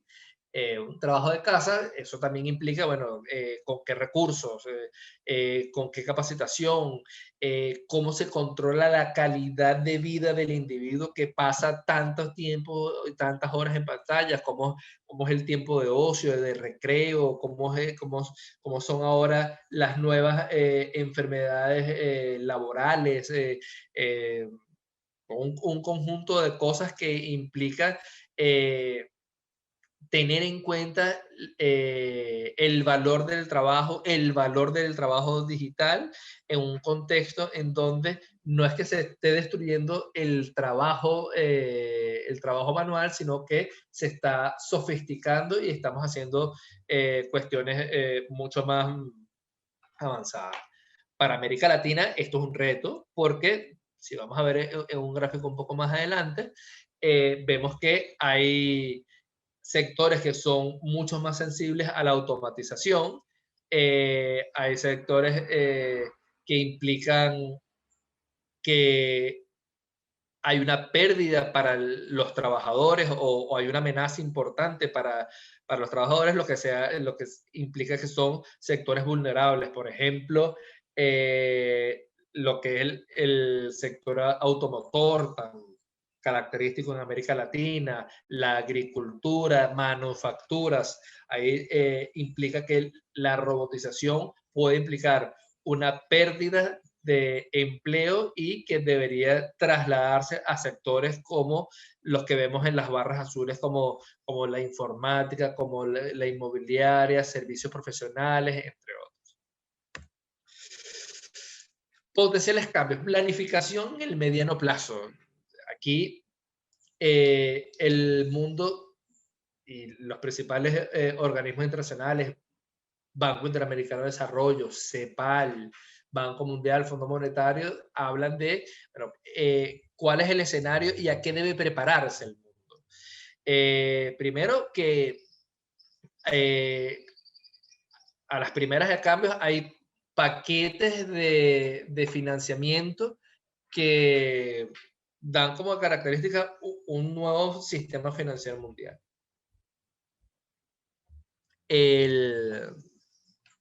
un trabajo de casa, eso también implica, bueno, con qué recursos, con qué capacitación, cómo se controla la calidad de vida del individuo que pasa tanto tiempo y tantas horas en pantallas, cómo es el tiempo de ocio, de recreo, cómo son ahora las nuevas enfermedades laborales, un conjunto de cosas que implica tener en cuenta el valor del trabajo digital en un contexto en donde no es que se esté destruyendo el trabajo manual, sino que se está sofisticando y estamos haciendo cuestiones mucho más avanzadas. Para América Latina esto es un reto porque, si vamos a ver en un gráfico un poco más adelante, vemos que hay sectores que son mucho más sensibles a la automatización, hay sectores que implican que hay una pérdida para los trabajadores o hay una amenaza importante para los trabajadores, lo que implica que son sectores vulnerables. Por ejemplo, lo que es el sector automotor, tan característico en América Latina, la agricultura, manufacturas. Ahí implica que la robotización puede implicar una pérdida de empleo y que debería trasladarse a sectores como los que vemos en las barras azules, como la informática, como la inmobiliaria, servicios profesionales, entre otros. Potenciales cambios. Planificación en el mediano plazo. Aquí el mundo y los principales organismos internacionales, Banco Interamericano de Desarrollo, CEPAL, Banco Mundial, Fondo Monetario, hablan de bueno, cuál es el escenario y a qué debe prepararse el mundo. Primero que a las primeras de cambios hay paquetes de financiamiento que dan como característica un nuevo sistema financiero mundial.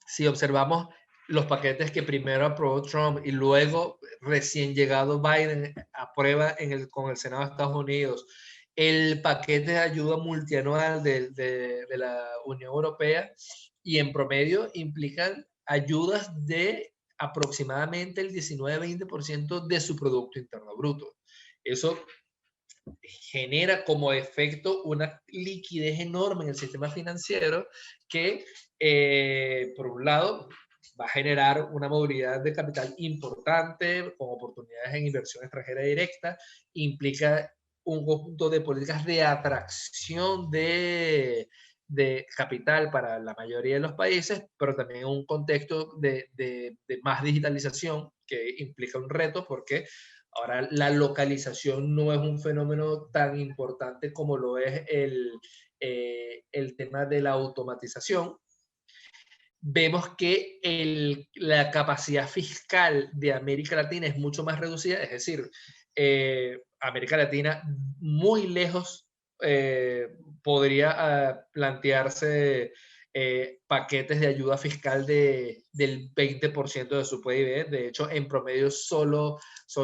Si observamos los paquetes que primero aprobó Trump y luego recién llegado Biden aprueba con el Senado de Estados Unidos, el paquete de ayuda multianual de la Unión Europea, y en promedio implican ayudas de aproximadamente el 19-20% de su Producto Interno Bruto. Eso genera como efecto una liquidez enorme en el sistema financiero que, por un lado, va a generar una movilidad de capital importante con oportunidades en inversión extranjera directa, implica un conjunto de políticas de atracción de capital para la mayoría de los países, pero también un contexto de más digitalización que implica un reto porque ahora la localización no es un fenómeno tan importante como lo es el tema de la automatización. Vemos que la capacidad fiscal de América Latina es mucho más reducida, es decir, América Latina muy lejos podría plantearse paquetes de ayuda fiscal del 20% de su PIB. De hecho, en promedio solo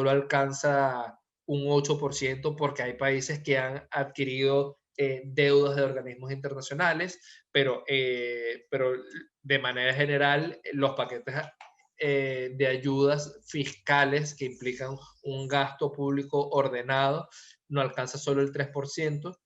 alcanza un 8%, porque hay países que han adquirido deudas de organismos internacionales, pero de manera general los paquetes de ayudas fiscales que implican un gasto público ordenado no alcanza solo el 3%.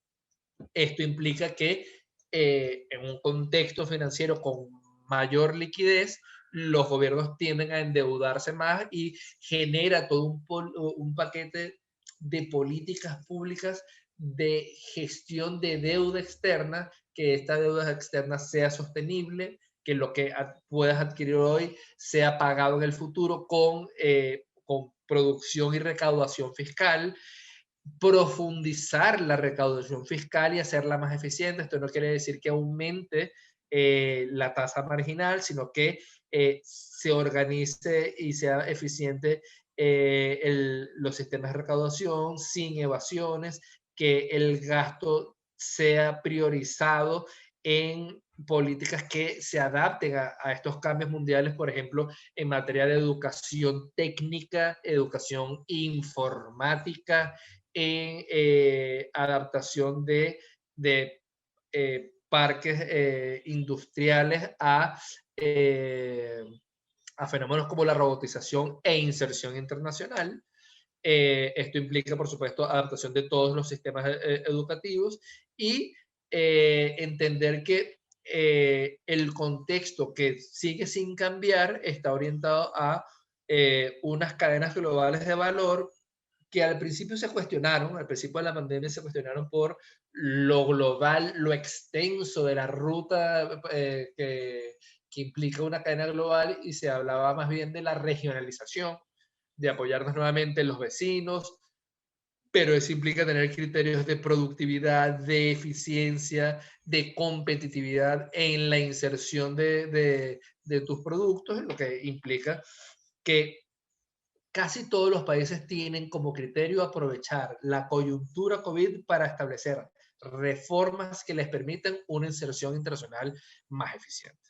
Esto implica que en un contexto financiero con mayor liquidez, los gobiernos tienden a endeudarse más y genera todo un paquete de políticas públicas de gestión de deuda externa, que esta deuda externa sea sostenible, que lo que puedas adquirir hoy sea pagado en el futuro con producción y recaudación fiscal, profundizar la recaudación fiscal y hacerla más eficiente. Esto no quiere decir que aumente la tasa marginal, sino que se organice y sea eficiente los sistemas de recaudación sin evasiones, que el gasto sea priorizado en políticas que se adapten a estos cambios mundiales, por ejemplo, en materia de educación técnica, educación informática, en adaptación de parques industriales a fenómenos como la robotización e inserción internacional. Esto implica, por supuesto, adaptación de todos los sistemas educativos y entender que el contexto, que sigue sin cambiar, está orientado a unas cadenas globales de valor que al principio se cuestionaron, al principio de la pandemia se cuestionaron por lo global, lo extenso de la ruta que implica una cadena global, y se hablaba más bien de la regionalización, de apoyarnos nuevamente en los vecinos, pero eso implica tener criterios de productividad, de eficiencia, de competitividad en la inserción de tus productos, lo que implica que casi todos los países tienen como criterio aprovechar la coyuntura COVID para establecer reformas que les permitan una inserción internacional más eficiente.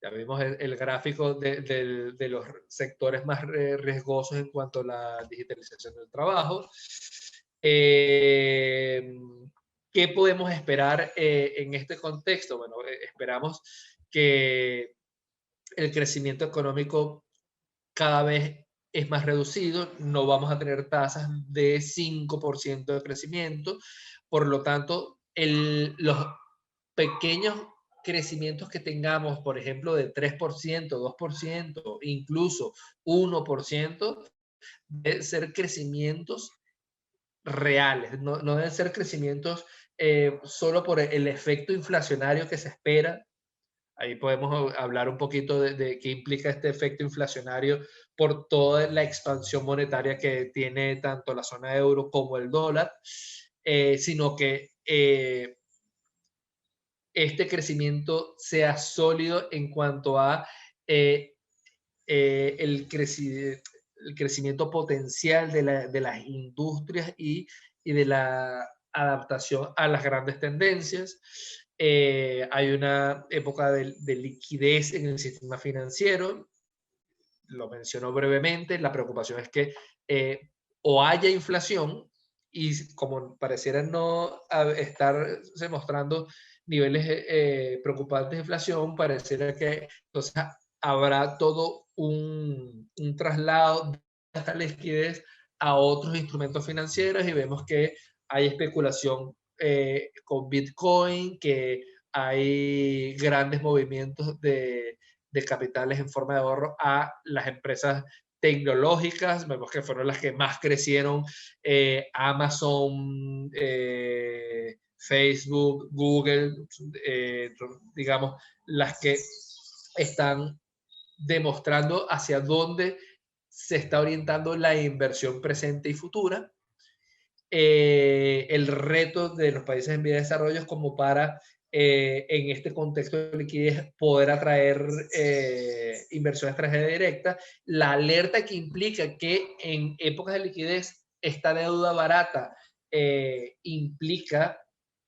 Ya vimos el gráfico de los sectores más riesgosos en cuanto a la digitalización del trabajo. ¿Qué podemos esperar en este contexto? Bueno, esperamos que el crecimiento económico cada vez es más reducido, no vamos a tener tasas de 5% de crecimiento, por lo tanto, los pequeños crecimientos que tengamos, por ejemplo, de 3%, 2%, incluso 1%, deben ser crecimientos reales, no deben ser crecimientos solo por el efecto inflacionario que se espera. Ahí podemos hablar un poquito de qué implica este efecto inflacionario por toda la expansión monetaria que tiene tanto la zona euro como el dólar, sino que este crecimiento sea sólido en cuanto a el crecimiento potencial de las industrias y de la adaptación a las grandes tendencias. Hay una época de liquidez en el sistema financiero, lo mencionó brevemente. La preocupación es que o haya inflación, y como pareciera no estarse mostrando niveles preocupantes de inflación, pareciera que entonces habrá todo un traslado de esta liquidez a otros instrumentos financieros, y vemos que hay especulación con Bitcoin, que hay grandes movimientos de capitales en forma de ahorro a las empresas tecnológicas. Vemos que fueron las que más crecieron, Amazon, Facebook, Google, digamos, las que están demostrando hacia dónde se está orientando la inversión presente y futura. El reto de los países en vía de desarrollo es como para, en este contexto de liquidez, poder atraer inversión extranjera directa. La alerta que implica que en épocas de liquidez esta deuda barata implica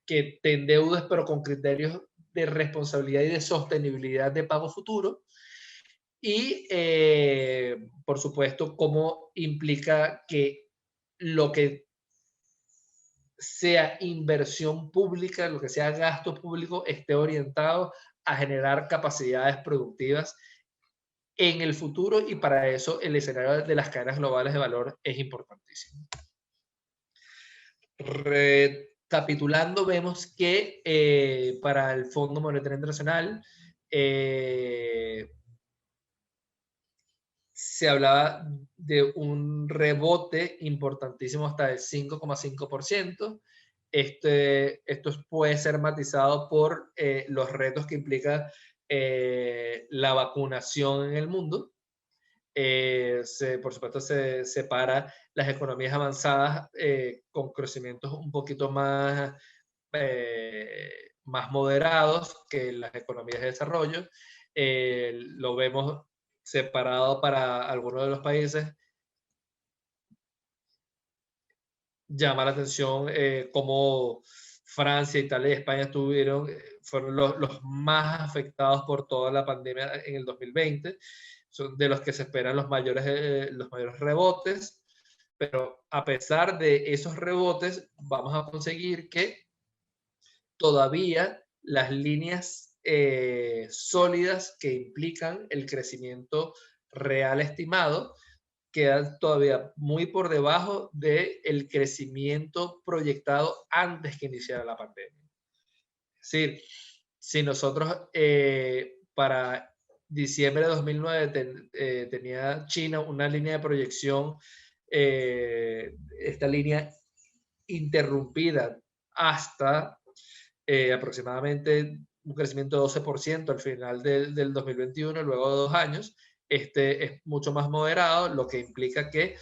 que te endeudes, pero con criterios de responsabilidad y de sostenibilidad de pago futuro. Y, por supuesto, cómo implica que lo que sea inversión pública, lo que sea gasto público, esté orientado a generar capacidades productivas en el futuro, y para eso el escenario de las cadenas globales de valor es importantísimo. Recapitulando, vemos que para el Fondo Monetario Internacional se hablaba de un rebote importantísimo hasta el 5,5%. Esto puede ser matizado por los retos que implica la vacunación en el mundo. Por supuesto, se separa las economías avanzadas con crecimientos un poquito más moderados que las economías de desarrollo. Lo vemos separado para algunos de los países. Llama la atención cómo Francia, Italia y España fueron los más afectados por toda la pandemia en el 2020. Son de los que se esperan los mayores rebotes, pero a pesar de esos rebotes, vamos a conseguir que todavía las líneas sólidas que implican el crecimiento real estimado quedan todavía muy por debajo del crecimiento proyectado antes que iniciara la pandemia. Es decir, si nosotros para diciembre de 2009 tenía China una línea de proyección, esta línea interrumpida hasta aproximadamente un crecimiento de 12% al final del 2021, luego de 2 años. Este es mucho más moderado, lo que implica que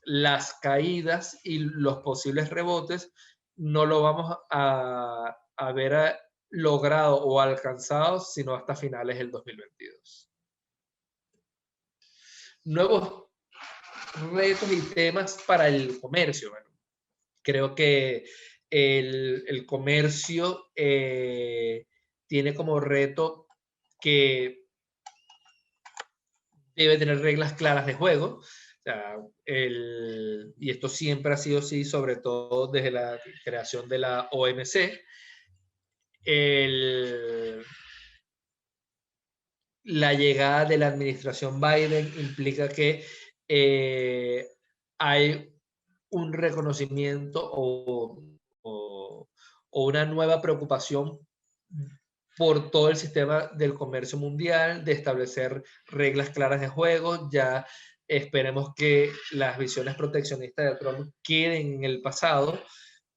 las caídas y los posibles rebotes no lo vamos a ver logrado o alcanzado sino hasta finales del 2022. Nuevos retos y temas para el comercio. Bueno, creo que el comercio tiene como reto que debe tener reglas claras de juego. O sea, y esto siempre ha sido así, sobre todo desde la creación de la OMC. La llegada de la administración Biden implica que hay un reconocimiento o una nueva preocupación por todo el sistema del comercio mundial, de establecer reglas claras de juego. Ya esperemos que las visiones proteccionistas de Trump queden en el pasado,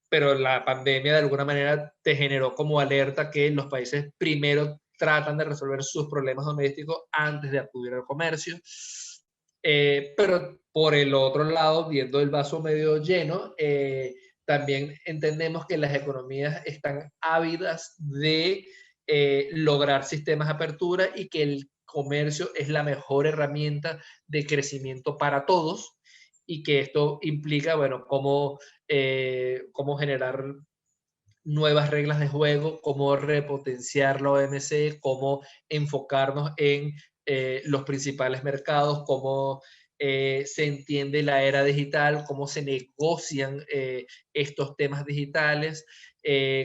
pero la pandemia de alguna manera te generó como alerta que los países primero tratan de resolver sus problemas domésticos antes de acudir al comercio. Pero por el otro lado, viendo el vaso medio lleno, también entendemos que las economías están ávidas de lograr sistemas de apertura y que el comercio es la mejor herramienta de crecimiento para todos, y que esto implica, bueno, cómo generar nuevas reglas de juego, cómo repotenciar la OMC, cómo enfocarnos en los principales mercados, cómo se entiende la era digital, cómo se negocian estos temas digitales,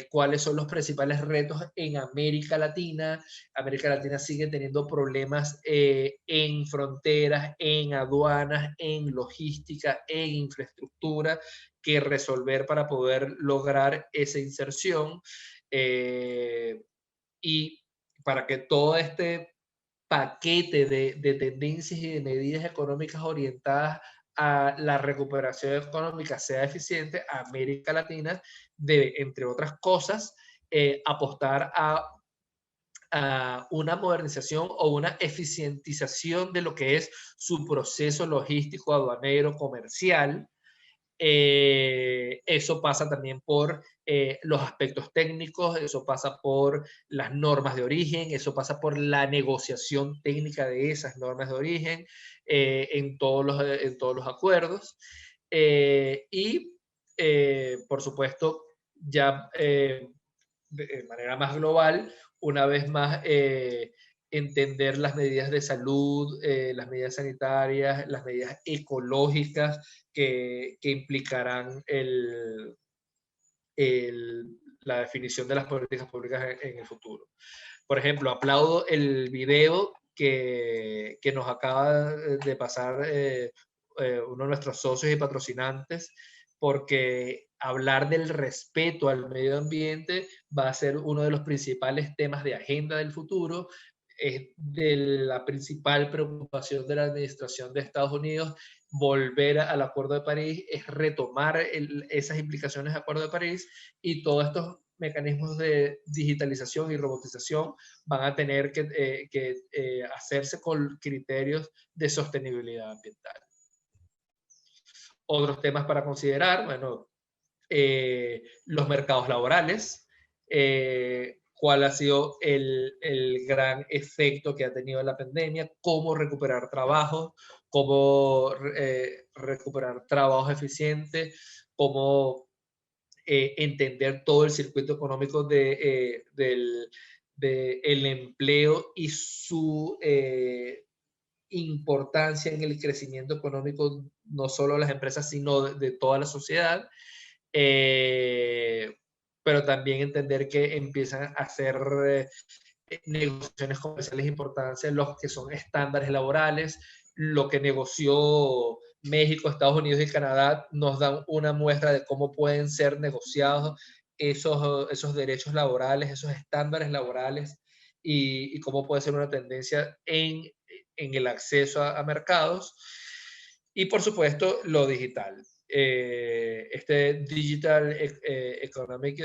cuáles son los principales retos en América Latina. América Latina sigue teniendo problemas en fronteras, en aduanas, en logística, en infraestructura que resolver para poder lograr esa inserción, y para que todo este paquete de tendencias y de medidas económicas orientadas a la recuperación económica sea eficiente, América Latina debe, entre otras cosas, apostar a una modernización o una eficientización de lo que es su proceso logístico, aduanero, comercial. Eso pasa también por los aspectos técnicos, eso pasa por las normas de origen, eso pasa por la negociación técnica de esas normas de origen en todos los acuerdos. Por supuesto, ya de manera más global, una vez más entender las medidas de salud, las medidas sanitarias, las medidas ecológicas que implicarán la definición de las políticas públicas en el futuro. Por ejemplo, aplaudo el video que nos acaba de pasar uno de nuestros socios y patrocinantes, porque hablar del respeto al medio ambiente va a ser uno de los principales temas de agenda del futuro. Es de la principal preocupación de la administración de Estados Unidos volver al Acuerdo de París, es retomar esas implicaciones del Acuerdo de París, y todos estos mecanismos de digitalización y robotización van a tener que hacerse con criterios de sostenibilidad ambiental. Otros temas para considerar, bueno, los mercados laborales, cuál ha sido el gran efecto que ha tenido la pandemia, cómo recuperar trabajo, cómo recuperar trabajos eficientes, cómo entender todo el circuito económico del empleo y su importancia en el crecimiento económico, no solo de las empresas, sino de toda la sociedad. Pero también entender que empiezan a hacer negociaciones comerciales importantes, los que son estándares laborales, lo que negoció México, Estados Unidos y Canadá nos dan una muestra de cómo pueden ser negociados esos derechos laborales, esos estándares laborales, y cómo puede ser una tendencia en el acceso a mercados. Y por supuesto, lo digital. Este Digital Economic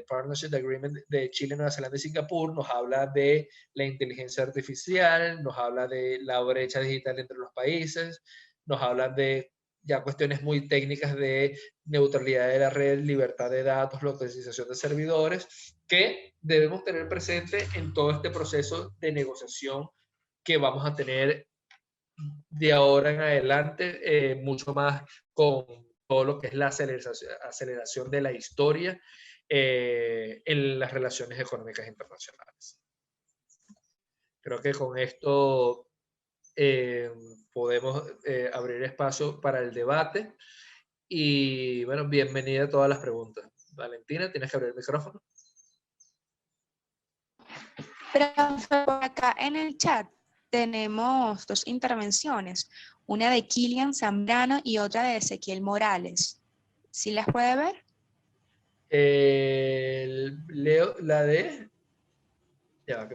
Partnership Agreement de Chile, Nueva Zelanda y Singapur nos habla de la inteligencia artificial, nos habla de la brecha digital entre los países, nos habla de ya cuestiones muy técnicas de neutralidad de la red, libertad de datos, localización de servidores, que debemos tener presente en todo este proceso de negociación que vamos a tener de ahora en adelante, mucho más con todo lo que es la aceleración de la historia en las relaciones económicas internacionales. Creo que con esto podemos abrir espacio para el debate. Y bueno, bienvenida a todas las preguntas. Valentina, tienes que abrir el micrófono. Por acá en el chat tenemos dos intervenciones, una de Kilian Zambrano y otra de Ezequiel Morales. ¿Sí las puede ver? Leo la de...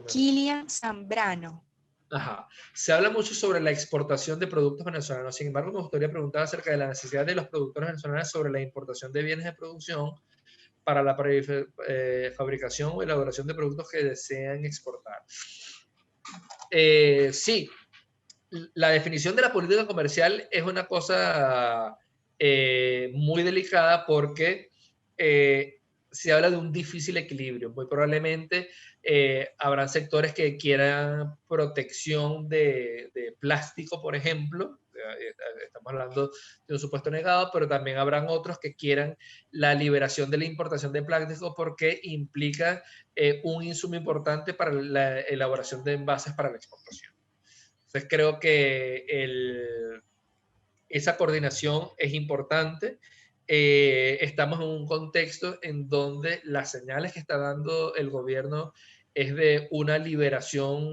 Kilian Zambrano. Ajá. Se habla mucho sobre la exportación de productos venezolanos. Sin embargo, me gustaría preguntar acerca de la necesidad de los productores venezolanos sobre la importación de bienes de producción para la fabricación o elaboración de productos que desean exportar. Sí, la definición de la política comercial es una cosa muy delicada, porque se habla de un difícil equilibrio. Muy probablemente habrán sectores que quieran protección de plástico, por ejemplo. Estamos hablando de un supuesto negado, pero también habrán otros que quieran la liberación de la importación de plástico, porque implica un insumo importante para la elaboración de envases para la exportación. Entonces creo que esa coordinación es importante. Estamos en un contexto en donde las señales que está dando el gobierno es de una liberación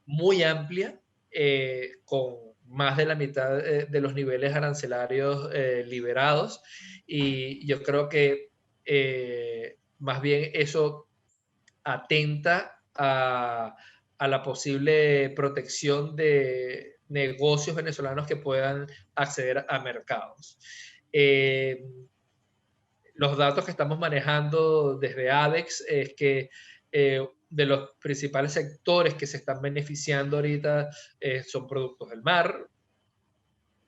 muy amplia, con más de la mitad de los niveles arancelarios liberados, y yo creo que más bien eso atenta a la posible protección de negocios venezolanos que puedan acceder a mercados. Los datos que estamos manejando desde ADEX es que de los principales sectores que se están beneficiando ahorita son productos del mar,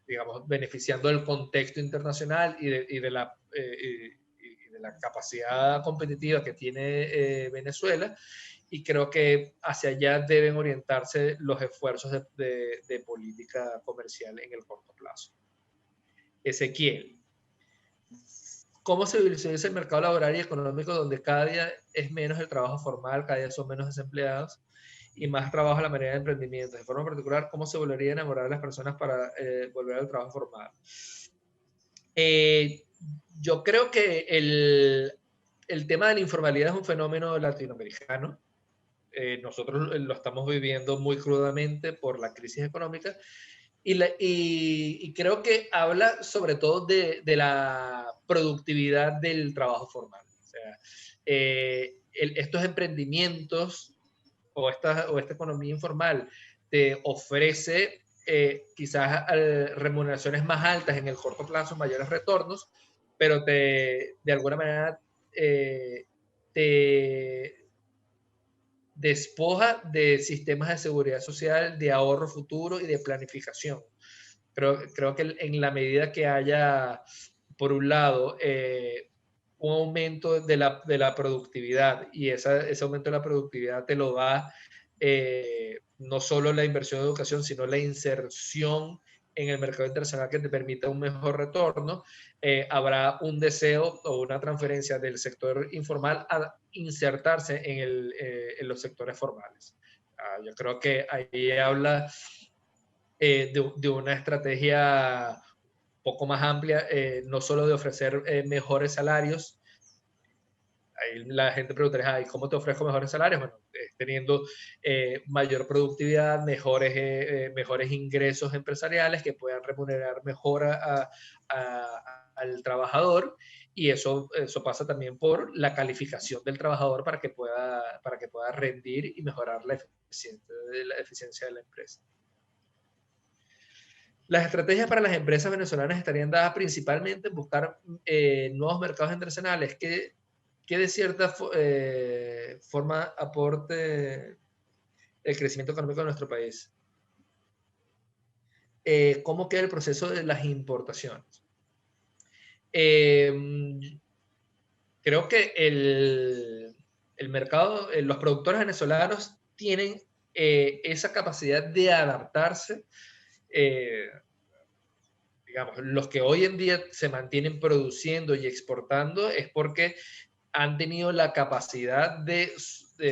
digamos, beneficiando del contexto internacional y de la capacidad competitiva que tiene Venezuela, y creo que hacia allá deben orientarse los esfuerzos de política comercial en el corto plazo. Ezequiel. cómo se visualiza el mercado laboral y económico, donde cada día es menos el trabajo formal, cada día son menos desempleados y más trabajo a la manera de emprendimiento. De forma particular, ¿cómo se volvería a enamorar a las personas para volver al trabajo formal? Yo creo que el tema de la informalidad es un fenómeno latinoamericano. Nosotros lo estamos viviendo muy crudamente por la crisis económica y creo que habla sobre todo de la productividad del trabajo formal. O sea, estos emprendimientos o esta economía informal te ofrece quizás remuneraciones más altas en el corto plazo, mayores retornos, pero de alguna manera te despoja de sistemas de seguridad social, de ahorro futuro y de planificación. Creo que en la medida que haya, por un lado, un aumento de la productividad, y ese aumento de la productividad te lo da no solo la inversión en educación, sino la inserción en el mercado internacional que te permita un mejor retorno, habrá un deseo o una transferencia del sector informal a insertarse en los sectores formales. Yo creo que ahí habla de una estrategia un poco más amplia, no solo de ofrecer mejores salarios. Ahí la gente preguntaría, ¿y cómo te ofrezco mejores salarios? Bueno, teniendo mayor productividad, mejores ingresos empresariales que puedan remunerar mejor al trabajador, y eso pasa también por la calificación del trabajador para que pueda rendir y mejorar la eficiencia de la empresa. Las estrategias para las empresas venezolanas estarían dadas principalmente en buscar nuevos mercados internacionales que de cierta forma aporte el crecimiento económico de nuestro país. ¿Cómo queda el proceso de las importaciones? Creo que el mercado, los productores venezolanos tienen esa capacidad de adaptarse. Digamos, los que hoy en día se mantienen produciendo y exportando es porque han tenido la capacidad de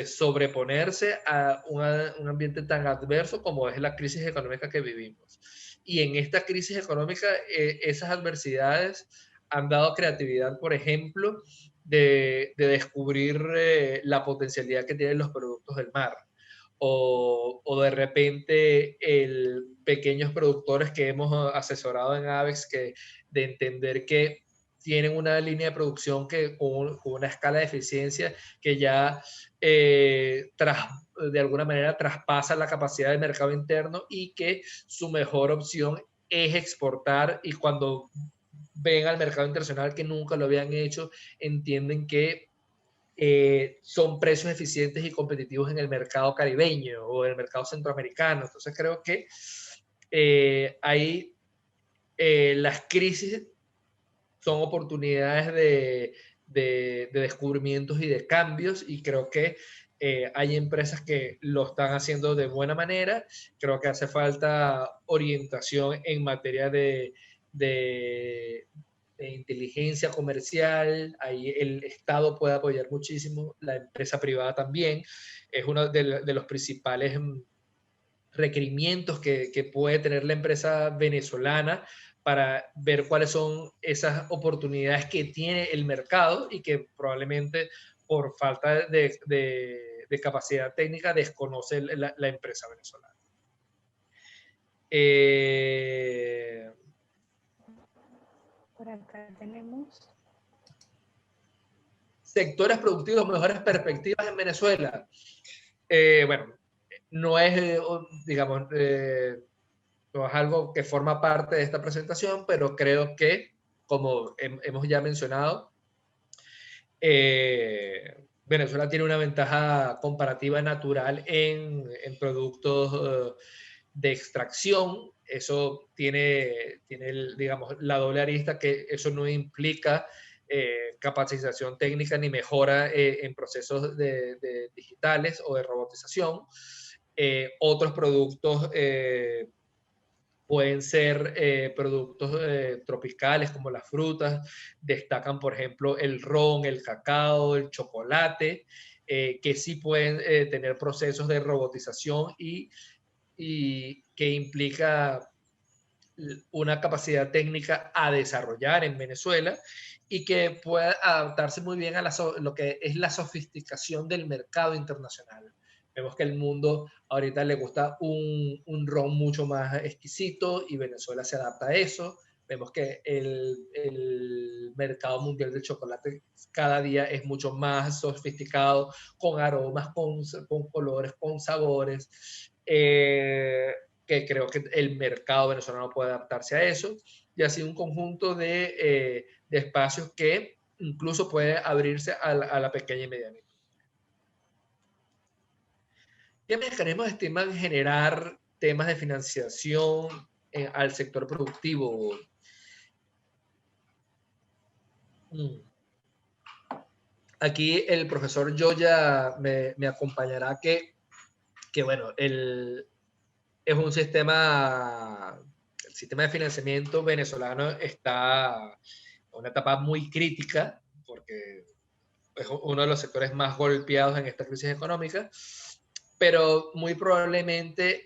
sobreponerse a un ambiente tan adverso como es la crisis económica que vivimos. Y en esta crisis económica, esas adversidades han dado creatividad, por ejemplo, de descubrir la potencialidad que tienen los productos del mar. O de repente pequeños productores que hemos asesorado en AVEX, de entender que tienen una línea de producción con una escala de eficiencia que ya de alguna manera traspasa la capacidad del mercado interno, y que su mejor opción es exportar, y cuando ven al mercado internacional que nunca lo habían hecho, entienden que son precios eficientes y competitivos en el mercado caribeño o en el mercado centroamericano. Entonces creo que ahí las crisis son oportunidades de descubrimientos y de cambios, y creo que hay empresas que lo están haciendo de buena manera. Creo que hace falta orientación en materia de inteligencia comercial. Ahí el Estado puede apoyar muchísimo, la empresa privada también. Es uno de los principales requerimientos que puede tener la empresa venezolana para ver cuáles son esas oportunidades que tiene el mercado y que probablemente por falta de capacidad técnica desconoce la empresa venezolana. Por acá tenemos sectores productivos, mejores perspectivas en Venezuela. Bueno, no es, digamos, no es algo que forma parte de esta presentación, pero creo que, como hemos ya mencionado, Venezuela tiene una ventaja comparativa natural en productos de extracción. Eso tiene digamos, la doble arista, que eso no implica capacitación técnica ni mejora en procesos digitales o de robotización. Otros productos pueden ser productos tropicales como las frutas, destacan por ejemplo el ron, el cacao, el chocolate, que sí pueden tener procesos de robotización y que implica una capacidad técnica a desarrollar en Venezuela y que pueda adaptarse muy bien a lo que es la sofisticación del mercado internacional. Vemos que el mundo ahorita le gusta un ron mucho más exquisito y Venezuela se adapta a eso. Vemos que el mercado mundial del chocolate cada día es mucho más sofisticado, con aromas, con colores, con sabores. Que creo que el mercado venezolano puede adaptarse a eso, y así un conjunto de espacios que incluso puede abrirse a la pequeña y mediana. ¿Qué mecanismos estiman generar temas de financiación al sector productivo? Aquí el profesor Joya me acompañará que bueno, es un sistema, el sistema de financiamiento venezolano está en una etapa muy crítica porque es uno de los sectores más golpeados en esta crisis económica, pero muy probablemente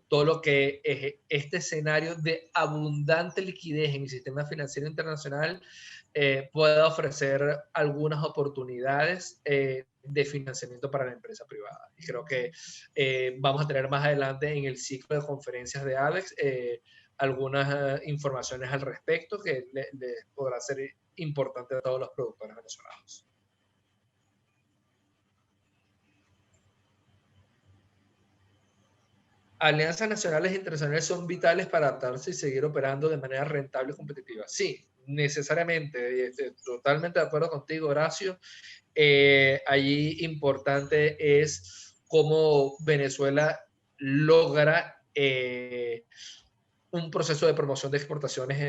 todo lo que es este escenario de abundante liquidez en el sistema financiero internacional pueda ofrecer algunas oportunidades de financiamiento para la empresa privada. Y creo que vamos a tener más adelante en el ciclo de conferencias de ABEX algunas informaciones al respecto que les podrá ser importante a todos los productores venezolanos. Alianzas nacionales e internacionales son vitales para adaptarse y seguir operando de manera rentable y competitiva. Sí, necesariamente, totalmente de acuerdo contigo, Horacio. Allí importante es cómo Venezuela logra un proceso de promoción de exportaciones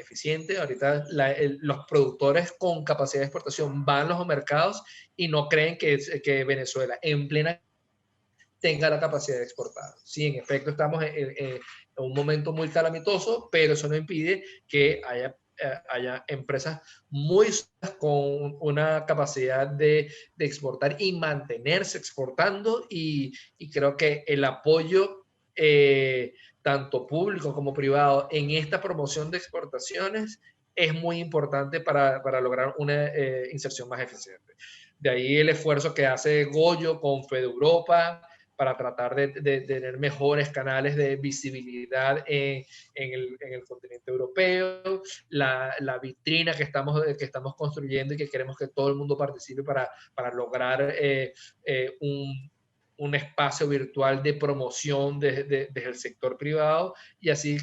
eficiente. Ahorita los productores con capacidad de exportación van a los mercados y no creen que Venezuela en plena tenga la capacidad de exportar. Sí, en efecto, estamos en un momento muy calamitoso, pero eso no impide que haya empresas muy con una capacidad de exportar y mantenerse exportando, y creo que el apoyo tanto público como privado en esta promoción de exportaciones es muy importante para lograr una inserción más eficiente. De ahí el esfuerzo que hace Goyo con FedEuropa para tratar de tener mejores canales de visibilidad en el continente europeo, la vitrina que estamos construyendo y que queremos que todo el mundo participe para lograr un espacio virtual de promoción desde el sector privado, y así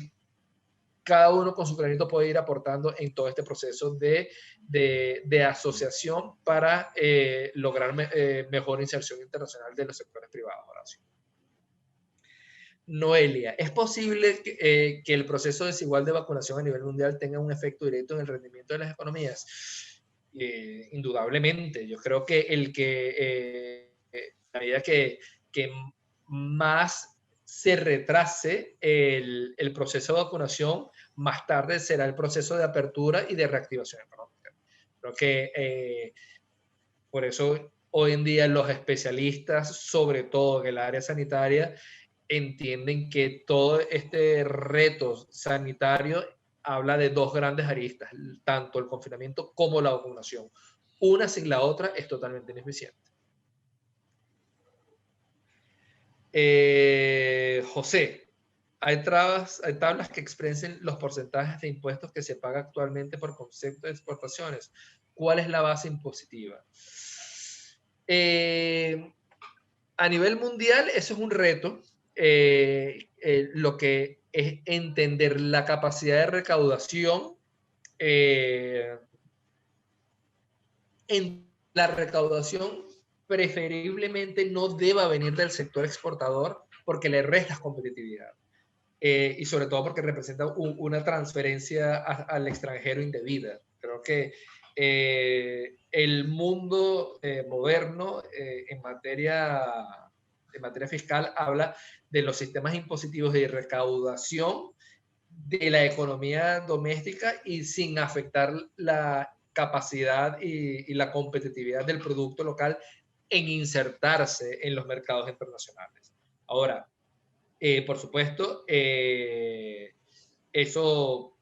cada uno con su granito puede ir aportando en todo este proceso de asociación para lograr mejor inserción internacional de los sectores privados, Horacio. Noelia, ¿es posible que el proceso desigual de vacunación a nivel mundial tenga un efecto directo en el rendimiento de las economías? Indudablemente. Yo creo que a medida que más se retrase el proceso de vacunación, más tarde será el proceso de apertura y de reactivación económica. Creo que por eso hoy en día los especialistas, sobre todo en el área sanitaria, entienden que todo este reto sanitario habla de dos grandes aristas, tanto el confinamiento como la vacunación. Una sin la otra es totalmente ineficiente. José, hay tablas que expresen los porcentajes de impuestos que se paga actualmente por concepto de exportaciones. ¿Cuál es la base impositiva? A nivel mundial, eso es un reto. Lo que es entender la capacidad de recaudación. En la recaudación preferiblemente no deba venir del sector exportador porque le restas competitividad. Y sobre todo porque representa una transferencia al extranjero indebida. Creo que el mundo moderno en materia en materia fiscal habla de los sistemas impositivos de recaudación de la economía doméstica y sin afectar la capacidad y la competitividad del producto local en insertarse en los mercados internacionales. Ahora, por supuesto, eso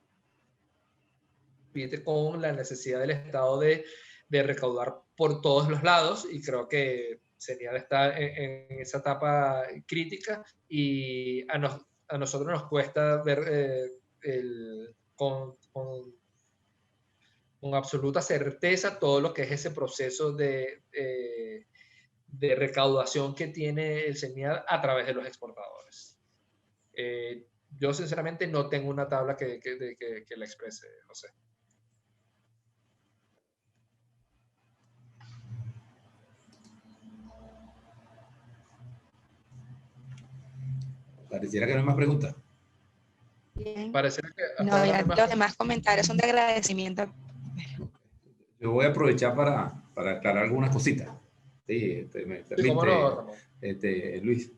compite con la necesidad del Estado de recaudar por todos los lados, y creo que CENIAD está en esa etapa crítica, y a nosotros nos cuesta ver con absoluta certeza todo lo que es ese proceso de recaudación que tiene el CENIAD a través de los exportadores. Yo sinceramente no tengo una tabla que la exprese, José. Pareciera que no hay más preguntas. Bien. Pareciera que No, ya los demás comentarios son de agradecimiento. Yo voy a aprovechar para aclarar algunas cositas. Sí, me permite, sí, cómo no, Ramón. Luis.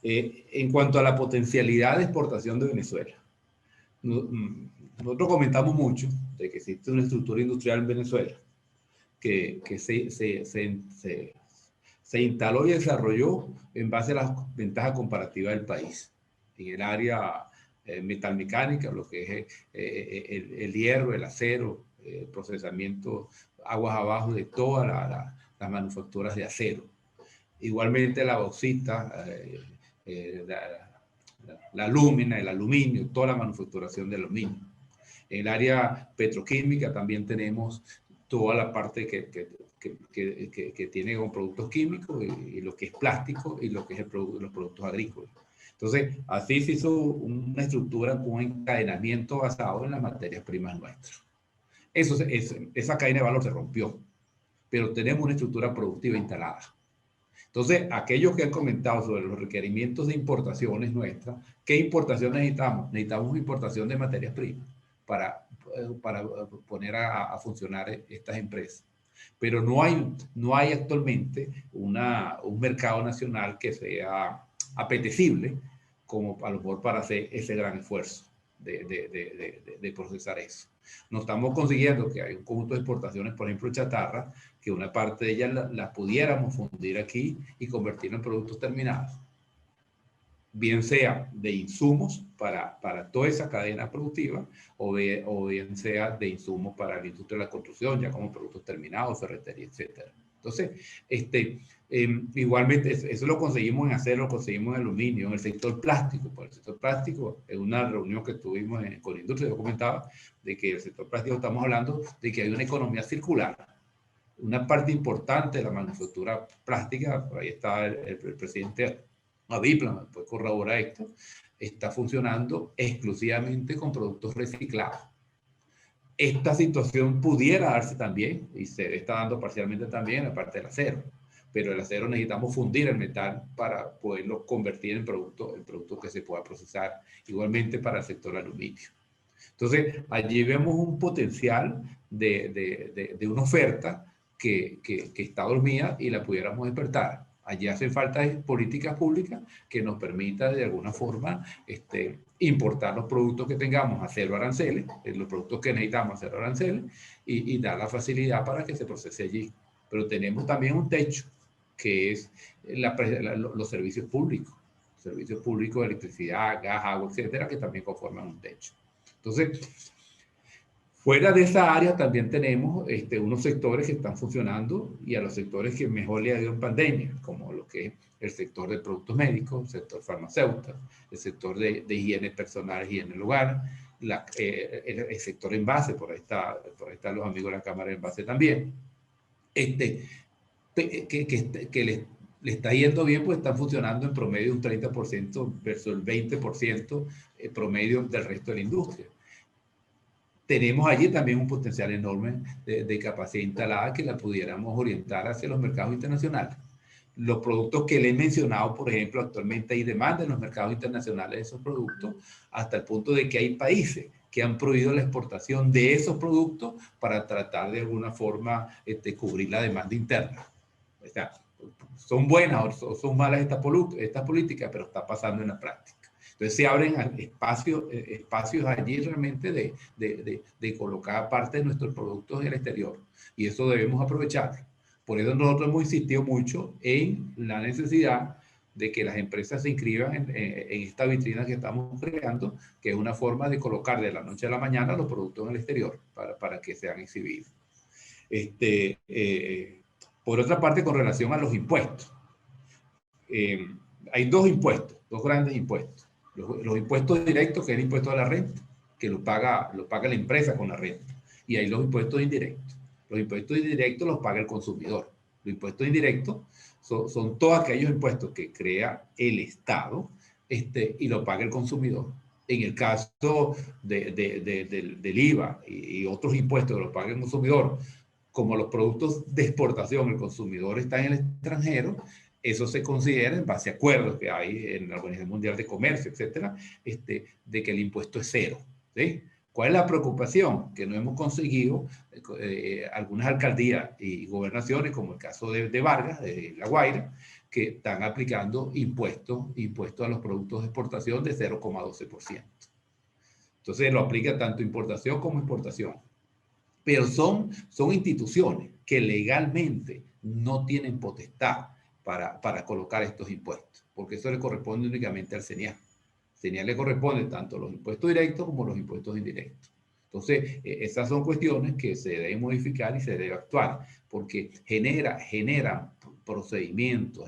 En cuanto a la potencialidad de exportación de Venezuela, nosotros comentamos mucho de que existe una estructura industrial en Venezuela que se instaló y desarrolló en base a las ventajas comparativas del país. En el área metalmecánica, lo que es el hierro, el acero, el procesamiento aguas abajo de todas las manufacturas de acero. Igualmente la bauxita, la alúmina, el aluminio, toda la manufacturación de aluminio. En el área petroquímica también tenemos toda la parte que tiene con productos químicos y lo que es plástico y lo que es los productos agrícolas. Entonces, así se hizo una estructura con un encadenamiento basado en las materias primas nuestras. Esa cadena de valor se rompió, pero tenemos una estructura productiva instalada. Entonces, aquellos que han comentado sobre los requerimientos de importaciones nuestras, ¿qué importación necesitamos? Necesitamos importación de materias primas para poner a funcionar estas empresas. Pero no hay actualmente un mercado nacional que sea apetecible como a lo mejor para hacer ese gran esfuerzo de procesar eso. No estamos consiguiendo que hay un conjunto de exportaciones, por ejemplo, chatarra, que una parte de ellas las pudiéramos fundir aquí y convertirlo en productos terminados. Bien sea de insumos para toda esa cadena productiva o bien sea de insumos para la industria de la construcción, ya como productos terminados, ferretería, etc. Entonces, igualmente, eso lo conseguimos en acero, lo conseguimos en aluminio, en el sector plástico. Por el sector plástico, en una reunión que tuvimos con la industria, yo comentaba de que el sector plástico estamos hablando de que hay una economía circular. Una parte importante de la manufactura plástica, por ahí está el presidente Avipla, pues corrobora esto, está funcionando exclusivamente con productos reciclados. Esta situación pudiera darse también, y se está dando parcialmente también en la parte del acero, pero el acero necesitamos fundir el metal para poderlo convertir en producto que se pueda procesar, igualmente para el sector aluminio. Entonces, allí vemos un potencial de una oferta que está dormida y la pudiéramos despertar. Allí hacen falta políticas públicas que nos permitan de alguna forma importar los productos que tengamos a cero aranceles, los productos que necesitamos a cero aranceles, y dar la facilidad para que se procese allí. Pero tenemos también un techo, que es los servicios públicos de electricidad, gas, agua, etcétera, que también conforman un techo. Entonces, fuera de esa área también tenemos unos sectores que están funcionando y a los sectores que mejor le ha ido en pandemia, como lo que es el sector de productos médicos, el sector farmacéutico, el sector de higiene personal, higiene del hogar, el sector envase, por ahí están los amigos de la Cámara de Envase también, que le está yendo bien, pues están funcionando en promedio un 30% versus el 20% promedio del resto de la industria. Tenemos allí también un potencial enorme de capacidad instalada que la pudiéramos orientar hacia los mercados internacionales. Los productos que le he mencionado, por ejemplo, actualmente hay demanda en los mercados internacionales de esos productos, hasta el punto de que hay países que han prohibido la exportación de esos productos para tratar de alguna forma cubrir la demanda interna. O sea, son buenas o son malas estas políticas, pero está pasando en la práctica. Entonces se abren espacios allí realmente de colocar parte de nuestros productos en el exterior. Y eso debemos aprovecharlo. Por eso nosotros hemos insistido mucho en la necesidad de que las empresas se inscriban en esta vitrina que estamos creando, que es una forma de colocar de la noche a la mañana los productos en el exterior para que sean exhibidos. Por otra parte, con relación a los impuestos, hay dos grandes impuestos. Los impuestos directos, que es el impuesto a la renta, que lo paga la empresa con la renta. Y hay los impuestos indirectos. Los impuestos indirectos los paga el consumidor. Los impuestos indirectos son todos aquellos impuestos que crea el Estado y lo paga el consumidor. En el caso del IVA y otros impuestos que lo paga el consumidor, como los productos de exportación, el consumidor está en el extranjero, eso se considera en base a acuerdos que hay en la Organización Mundial de Comercio, etcétera, de que el impuesto es cero. ¿Sí? ¿Cuál es la preocupación? Que no hemos conseguido algunas alcaldías y gobernaciones, como el caso de Vargas, de La Guaira, que están aplicando impuestos a los productos de exportación de 0,12%. Entonces lo aplica tanto importación como exportación. Pero son instituciones que legalmente no tienen potestad para colocar estos impuestos, porque eso le corresponde únicamente al CENIAF. CENIAF le corresponde tanto los impuestos directos como los impuestos indirectos. Entonces, esas son cuestiones que se deben modificar y se debe actuar, porque generan procedimientos,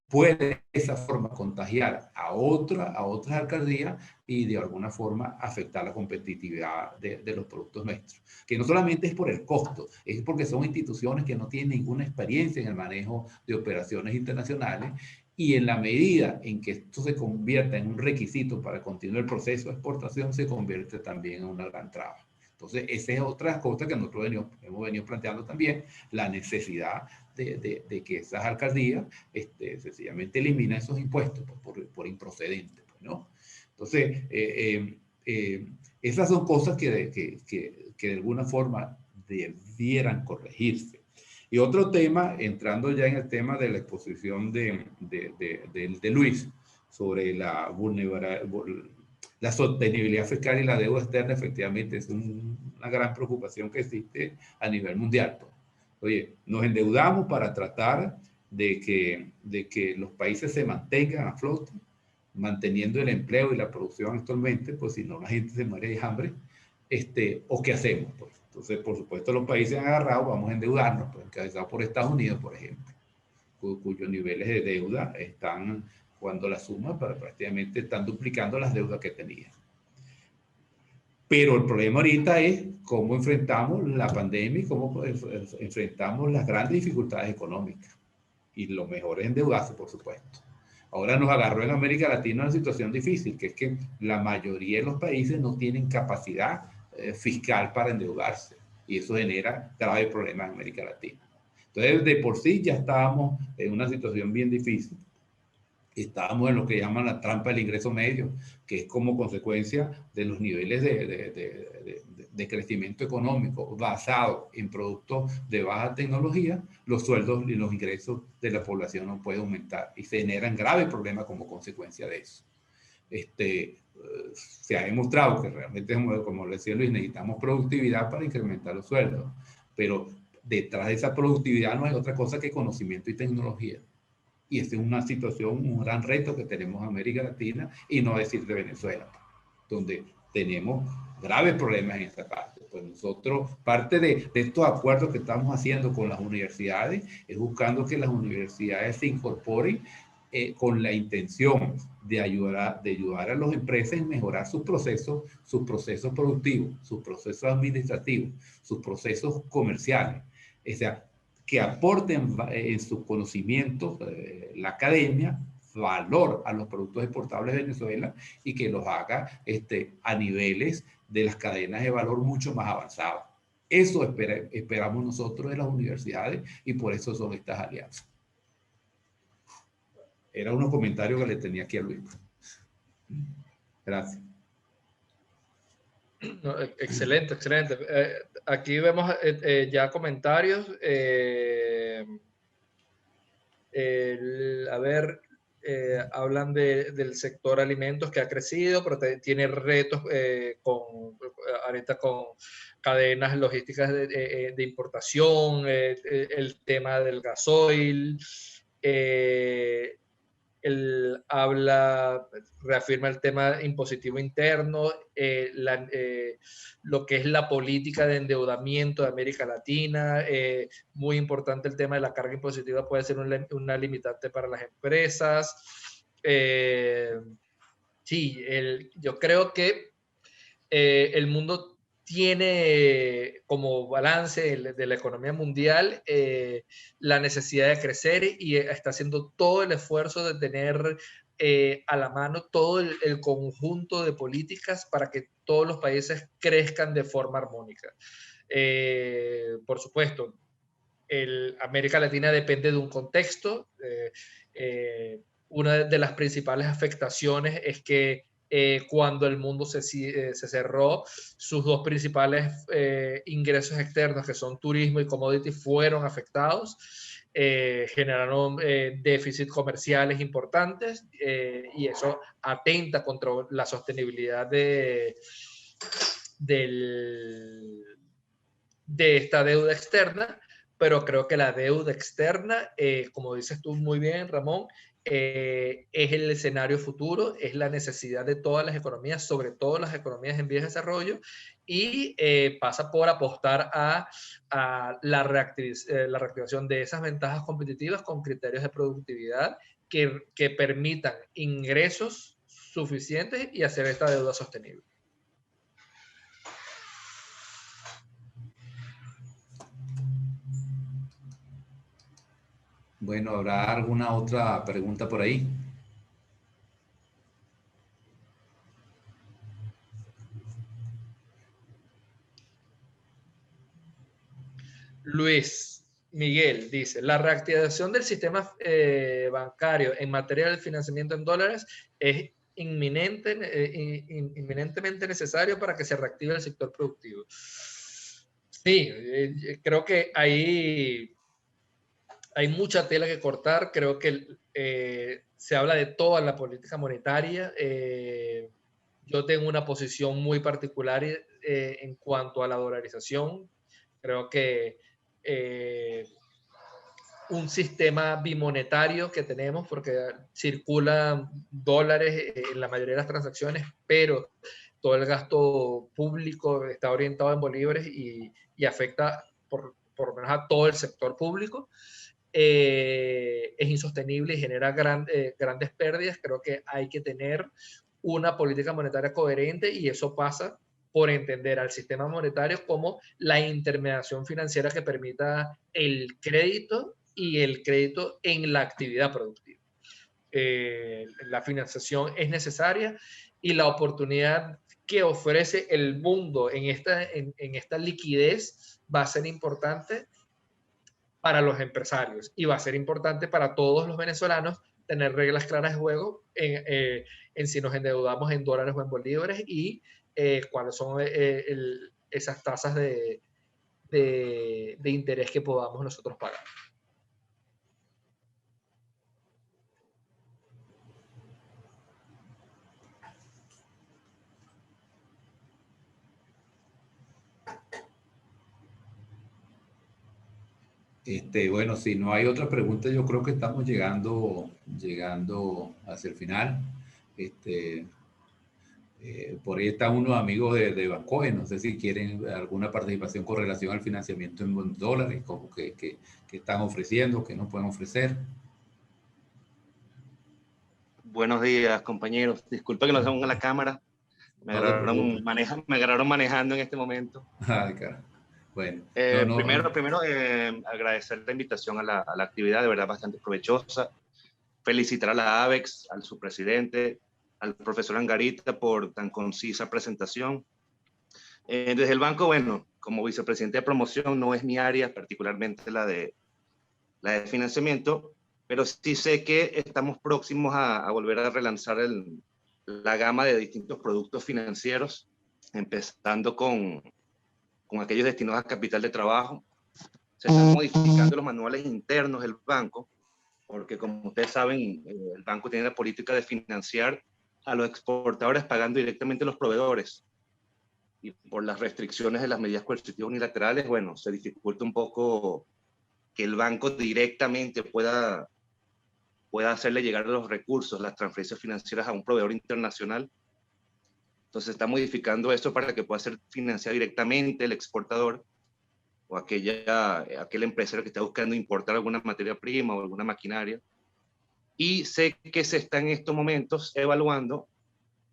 puede de esa forma contagiar a otras alcaldías y de alguna forma afectar la competitividad de los productos nuestros. Que no solamente es por el costo, es porque son instituciones que no tienen ninguna experiencia en el manejo de operaciones internacionales, y en la medida en que esto se convierta en un requisito para continuar el proceso de exportación, se convierte también en una gran traba. Entonces, esa es otra cosa que nosotros hemos venido planteando también, la necesidad de que esas alcaldías sencillamente eliminen esos impuestos por improcedentes, ¿no? Entonces, esas son cosas que de alguna forma debieran corregirse. Y otro tema, entrando ya en el tema de la exposición de Luis sobre la sostenibilidad fiscal y la deuda externa, efectivamente es una gran preocupación que existe a nivel mundial. Oye, nos endeudamos para tratar de que los países se mantengan a flote, manteniendo el empleo y la producción actualmente, pues si no la gente se muere de hambre, ¿o qué hacemos? Pues, entonces, por supuesto, los países han agarrado, vamos a endeudarnos, pues, encabezados por Estados Unidos, por ejemplo, cuyos niveles de deuda están, cuando la suma, prácticamente están duplicando las deudas que tenían. Pero el problema ahorita es cómo enfrentamos la pandemia y cómo enfrentamos las grandes dificultades económicas. Y lo mejor es endeudarse, por supuesto. Ahora nos agarró en América Latina una situación difícil, que es que la mayoría de los países no tienen capacidad fiscal para endeudarse. Y eso genera graves problemas en América Latina. Entonces, de por sí ya estábamos en una situación bien difícil. Estábamos en lo que llaman la trampa del ingreso medio, que es como consecuencia de los niveles de crecimiento económico basado en productos de baja tecnología. Los sueldos y los ingresos de la población no pueden aumentar y se generan graves problemas como consecuencia de eso. Se ha demostrado que realmente, como le decía Luis, necesitamos productividad para incrementar los sueldos, pero detrás de esa productividad no hay otra cosa que conocimiento y tecnología. Y esta es una situación, un gran reto que tenemos en América Latina, y no decir de Venezuela, donde tenemos graves problemas en esta parte. Pues nosotros, parte de estos acuerdos que estamos haciendo con las universidades, es buscando que las universidades se incorporen con la intención de ayudar a las empresas en mejorar sus procesos productivos, sus procesos administrativos, sus procesos comerciales. O sea, que aporten en sus conocimientos, la academia, valor a los productos exportables de Venezuela, y que los haga a niveles de las cadenas de valor mucho más avanzados. Eso esperamos nosotros de las universidades, y por eso son estas alianzas. Era unos comentarios que le tenía aquí a Luis. Gracias. No, excelente, excelente. Aquí vemos ya comentarios. Hablan del sector alimentos que ha crecido, pero tiene retos ahorita con cadenas logísticas de importación, el tema del gasoil. Reafirma el tema impositivo interno, lo que es la política de endeudamiento de América Latina, muy importante el tema de la carga impositiva, puede ser una limitante para las empresas. Sí, yo creo que el mundo tiene como balance de la economía mundial la necesidad de crecer y está haciendo todo el esfuerzo de tener a la mano todo el conjunto de políticas para que todos los países crezcan de forma armónica. Por supuesto, América Latina depende de un contexto. Una de las principales afectaciones es que cuando el mundo se cerró, sus dos principales ingresos externos, que son turismo y commodity, fueron afectados. Generaron déficits comerciales importantes y eso atenta contra la sostenibilidad de esta deuda externa, pero creo que la deuda externa, como dices tú muy bien, Ramón, es el escenario futuro, es la necesidad de todas las economías, sobre todo las economías en vías de desarrollo, y pasa por apostar a la reactivación de esas ventajas competitivas con criterios de productividad que permitan ingresos suficientes y hacer esta deuda sostenible. Bueno, ¿habrá alguna otra pregunta por ahí? Luis Miguel dice, la reactivación del sistema bancario en materia de financiamiento en dólares es inminentemente necesario para que se reactive el sector productivo. Sí, creo que hay mucha tela que cortar. Creo que se habla de toda la política monetaria. Yo tengo una posición muy particular en cuanto a la dolarización. Creo que un sistema bimonetario que tenemos, porque circulan dólares en la mayoría de las transacciones, pero todo el gasto público está orientado en bolívares y afecta por lo menos a todo el sector público. Es insostenible y genera grandes pérdidas. Creo que hay que tener una política monetaria coherente y eso pasa por entender al sistema monetario como la intermediación financiera que permita el crédito y el crédito en la actividad productiva. La financiación es necesaria y la oportunidad que ofrece el mundo en esta liquidez va a ser importante para los empresarios y va a ser importante para todos los venezolanos tener reglas claras de juego en si nos endeudamos en dólares o en bolívares y cuáles son esas tasas de interés que podamos nosotros pagar. Bueno, si no hay otra pregunta, yo creo que estamos llegando hacia el final. Por ahí están unos amigos de Bancoe, no sé si quieren alguna participación con relación al financiamiento en dólares, como que están ofreciendo, que no pueden ofrecer. Buenos días, compañeros. Disculpa que no tengo la cámara. Me agarraron manejando en este momento. Ay, cara. Bueno, primero agradecer la invitación a la actividad, de verdad bastante provechosa. Felicitar a la ABEX, al su presidente, al profesor Angarita por tan concisa presentación. Desde el banco, bueno, como vicepresidente de promoción no es mi área, particularmente la de financiamiento, pero sí sé que estamos próximos a volver a relanzar la gama de distintos productos financieros, empezando con aquellos destinados a capital de trabajo. Se están modificando los manuales internos del banco porque como ustedes saben, el banco tiene la política de financiar a los exportadores pagando directamente a los proveedores. Y por las restricciones de las medidas coercitivas unilaterales, bueno, se dificulta un poco que el banco directamente pueda hacerle llegar los recursos, las transferencias financieras a un proveedor internacional. Entonces está modificando esto para que pueda ser financiado directamente el exportador o aquel empresario que está buscando importar alguna materia prima o alguna maquinaria. Y sé que se está en estos momentos evaluando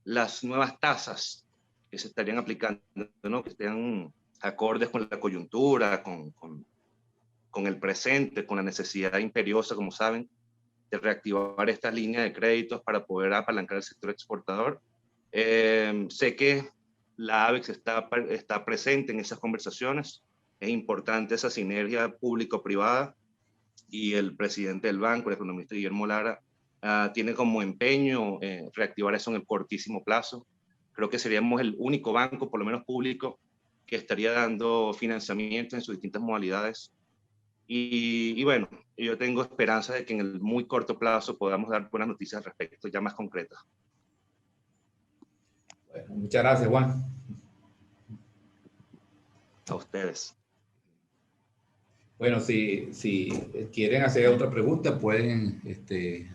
las nuevas tasas que se estarían aplicando, ¿no? Que estén acordes con la coyuntura, con el presente, con la necesidad imperiosa, como saben, de reactivar estas líneas de créditos para poder apalancar el sector exportador. Sé que la ABEX está presente en esas conversaciones. Es importante esa sinergia público-privada y el presidente del banco, el economista Guillermo Lara, tiene como empeño reactivar eso en el cortísimo plazo. Creo que seríamos el único banco, por lo menos público, que estaría dando financiamiento en sus distintas modalidades. Y bueno, yo tengo esperanza de que en el muy corto plazo podamos dar buenas noticias al respecto, ya más concretas. Bueno, muchas gracias, Juan. A ustedes. Bueno, si quieren hacer otra pregunta, pueden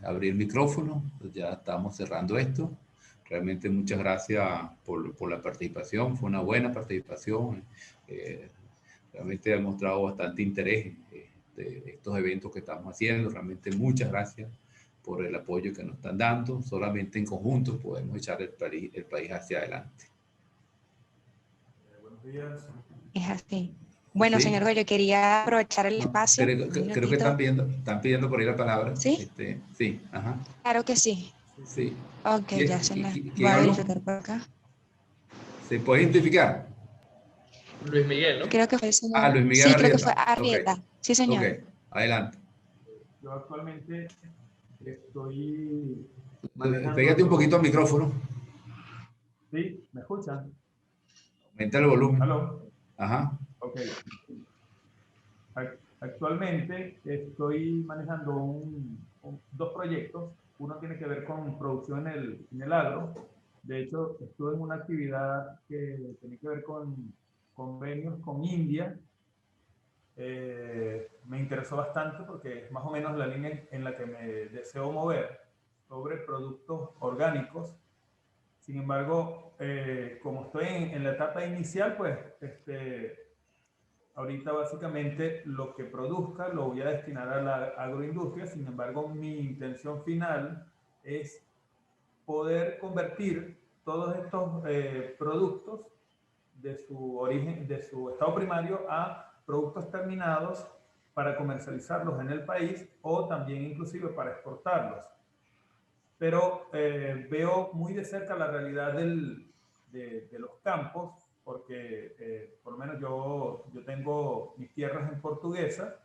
abrir el micrófono. Ya estamos cerrando esto. Realmente muchas gracias por la participación. Fue una buena participación. Realmente ha mostrado bastante interés de estos eventos que estamos haciendo. Realmente muchas gracias por el apoyo que nos están dando. Solamente en conjunto podemos echar el país hacia adelante. Buenos días. Es así. Bueno, ¿Sí? señor Goyo, quería aprovechar el espacio. Creo que están pidiendo por ahí la palabra. ¿Sí? Sí, ajá. Claro que sí. Sí. Ok, ya se la ¿Quién voy a habló? verificar por acá. ¿Se puede identificar? Luis Miguel, ¿no? Creo que fue el señor. Luis Miguel Sí, creo que Arrieta. fue Arrieta. Okay. Sí, señor. Ok, adelante. Yo actualmente estoy... Pégate un poquito al micrófono. ¿Sí? ¿Me escuchan? Aumenta el volumen. ¿Aló? Ajá. Ok. Actualmente estoy manejando dos proyectos. Uno tiene que ver con producción en el agro. De hecho, estuve en una actividad que tiene que ver con convenios con India. Me interesó bastante porque es más o menos la línea en la que me deseo mover sobre productos orgánicos. Sin embargo, como estoy en la etapa inicial, pues ahorita básicamente lo que produzca lo voy a destinar a la agroindustria. Sin embargo, mi intención final es poder convertir todos estos productos de su origen, de su estado primario a productos terminados para comercializarlos en el país o también inclusive para exportarlos. Pero veo muy de cerca la realidad de los campos, porque por lo menos yo tengo mis tierras en Portuguesa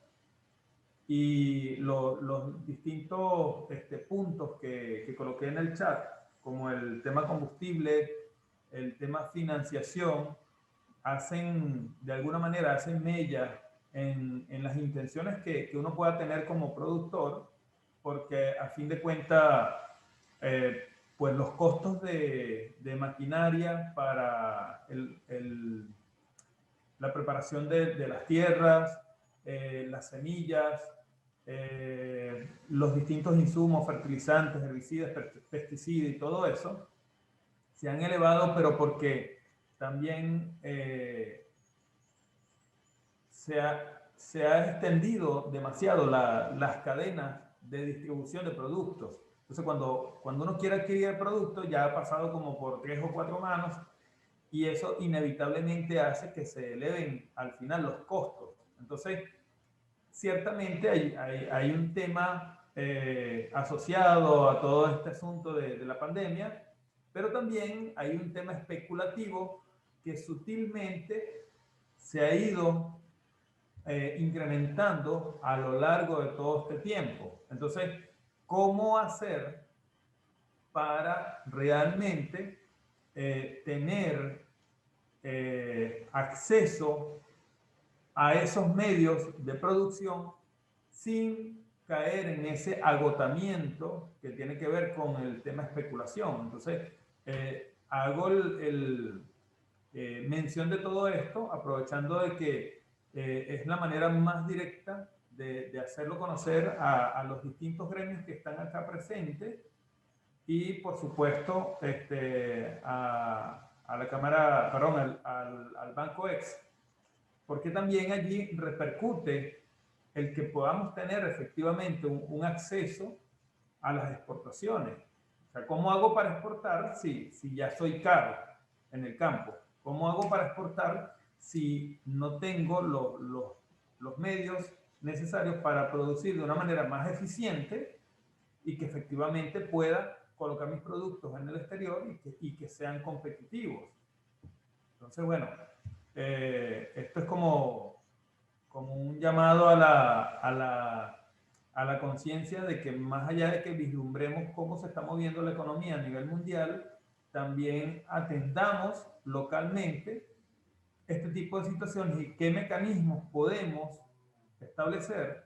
y los distintos puntos que coloqué en el chat, como el tema combustible, el tema financiación, de alguna manera hacen mella en las intenciones que uno pueda tener como productor, porque a fin de cuentas, pues los costos de maquinaria para la preparación de las tierras, las semillas, los distintos insumos, fertilizantes, herbicidas, pesticidas y todo eso, se han elevado, pero porque también se ha extendido demasiado las cadenas de distribución de productos. Entonces, cuando uno quiere adquirir el producto, ya ha pasado como por 3 o 4 manos y eso inevitablemente hace que se eleven al final los costos. Entonces, ciertamente hay un tema asociado a todo este asunto de la pandemia, pero también hay un tema especulativo que sutilmente se ha ido incrementando a lo largo de todo este tiempo. Entonces, ¿cómo hacer para realmente tener acceso a esos medios de producción sin caer en ese agotamiento que tiene que ver con el tema especulación. Entonces, hago mención de todo esto, aprovechando de que es la manera más directa de hacerlo conocer a los distintos gremios que están acá presentes y, por supuesto, a la Cámara, perdón, al Banco Ex, porque también allí repercute el que podamos tener efectivamente un acceso a las exportaciones. O sea, ¿cómo hago para exportar si ya soy caro en el campo? ¿Cómo hago para exportar si no tengo los medios necesarios para producir de una manera más eficiente y que efectivamente pueda colocar mis productos en el exterior y que sean competitivos? Entonces, bueno, esto es como un llamado a la conciencia de que más allá de que vislumbremos cómo se está moviendo la economía a nivel mundial, también atendamos localmente este tipo de situaciones y qué mecanismos podemos establecer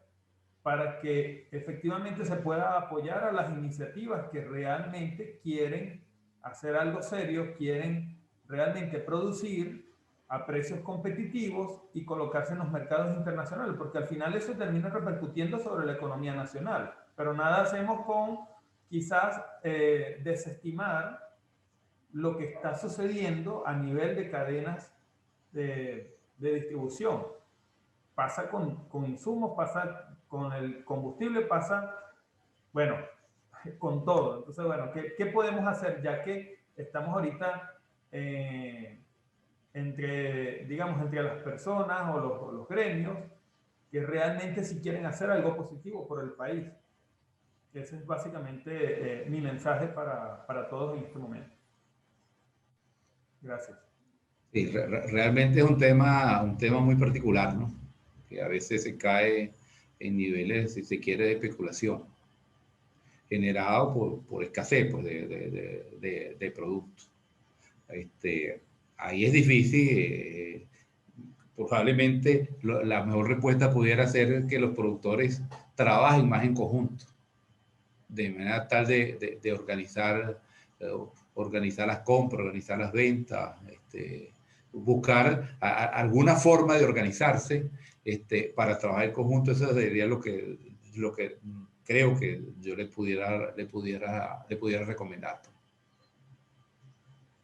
para que efectivamente se pueda apoyar a las iniciativas que realmente quieren hacer algo serio, quieren realmente producir a precios competitivos y colocarse en los mercados internacionales, porque al final eso termina repercutiendo sobre la economía nacional. Pero nada hacemos con quizás desestimar lo que está sucediendo a nivel de cadenas de distribución. Pasa con insumos, pasa con el combustible, pasa, bueno, con todo. Entonces, bueno, ¿qué podemos hacer? Ya que estamos ahorita entre las personas o los gremios que realmente sí quieren hacer algo positivo por el país. Ese es básicamente mi mensaje para todos en este momento. Gracias. Sí, realmente es un tema muy particular, ¿no? Que a veces se cae en niveles, si se quiere, de especulación, generado por escasez pues, de productos. Ahí es difícil, probablemente la mejor respuesta pudiera ser que los productores trabajen más en conjunto, de manera tal de organizar las compras, organizar las ventas, buscar alguna forma de organizarse para trabajar en conjunto. Eso sería lo que creo que yo le pudiera recomendar.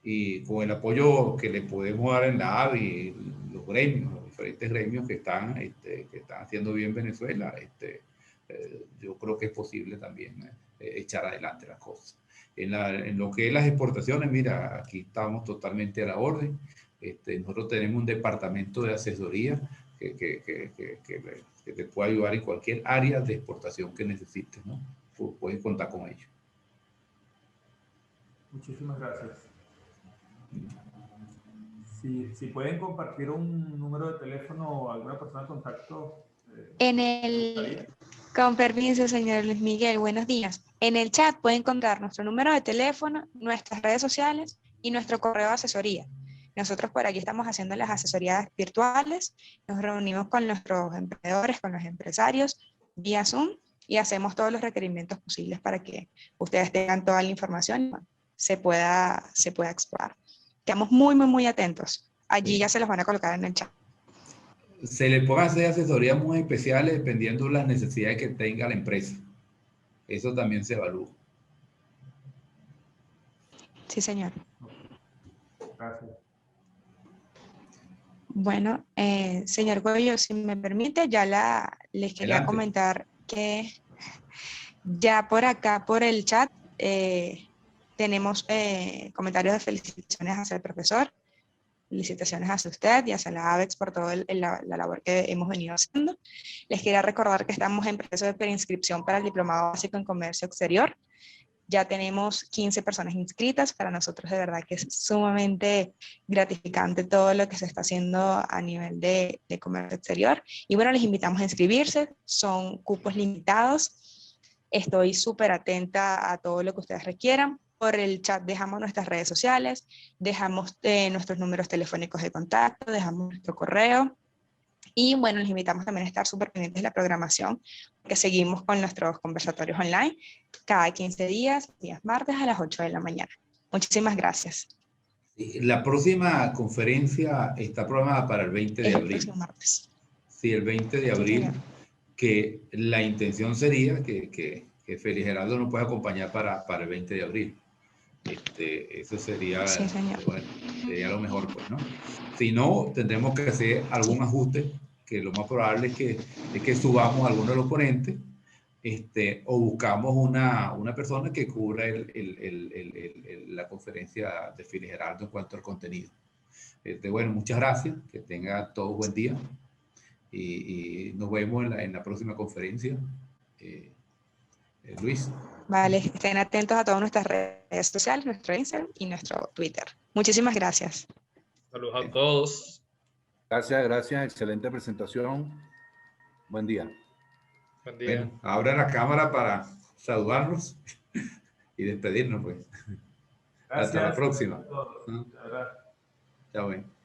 Y con el apoyo que le podemos dar en la AVI, los gremios, los diferentes gremios que están haciendo bien Venezuela, yo creo que es posible también echar adelante las cosas. En lo que es las exportaciones, mira, aquí estamos totalmente a la orden. Nosotros tenemos un departamento de asesoría que te puede ayudar en cualquier área de exportación que necesites, ¿no? Puedes contar con ellos. Muchísimas gracias. Si pueden compartir un número de teléfono o alguna persona de contacto. Con permiso, señor Luis Miguel, buenos días. En el chat pueden encontrar nuestro número de teléfono, nuestras redes sociales y nuestro correo de asesoría. Nosotros por aquí estamos haciendo las asesorías virtuales, nos reunimos con nuestros emprendedores, con los empresarios vía Zoom y hacemos todos los requerimientos posibles para que ustedes tengan toda la información y se pueda explorar. Quedamos muy, muy, muy atentos. Allí ya se los van a colocar en el chat. Se le pueden hacer asesorías muy especiales dependiendo de las necesidades que tenga la empresa. Eso también se evalúa. Sí, señor. Gracias. Bueno, señor Goyo, si me permite, les quería Adelante. comentar que ya por acá, por el chat, tenemos comentarios de felicitaciones hacia el profesor, felicitaciones hacia usted y hacia la ABEX por toda la labor que hemos venido haciendo. Les quería recordar que estamos en proceso de preinscripción para el Diplomado Básico en Comercio Exterior. Ya tenemos 15 personas inscritas. Para nosotros de verdad que es sumamente gratificante todo lo que se está haciendo a nivel de comercio exterior. Y bueno, les invitamos a inscribirse. Son cupos limitados. Estoy súper atenta a todo lo que ustedes requieran. Por el chat dejamos nuestras redes sociales, dejamos nuestros números telefónicos de contacto, dejamos nuestro correo. Y bueno, les invitamos también a estar súper pendientes de la programación, que seguimos con nuestros conversatorios online cada 15 días martes a las 8 de la mañana. Muchísimas gracias. La próxima conferencia está programada para el 20 de El abril. próximo martes. Sí, el 20 de abril, que la intención sería que Félix Geraldo nos pueda acompañar para el 20 de abril. Eso sería, Sí, señor. bueno, sería lo mejor, pues, ¿no? Si no, tendremos que hacer algún ajuste, que lo más probable es que subamos a alguno de los ponentes, o buscamos una persona que cubra la conferencia de Félix Geraldo en cuanto al contenido. Bueno, muchas gracias, que tenga todo buen día y nos vemos en la próxima conferencia. Luis. Vale, estén atentos a todas nuestras redes sociales, nuestro Instagram y nuestro Twitter. Muchísimas gracias. Saludos a todos. Gracias. Excelente presentación. Buen día. Buen día. Bueno, abra la cámara para saludarnos y despedirnos, pues. Gracias. Hasta la próxima. A todos. Chao, bien.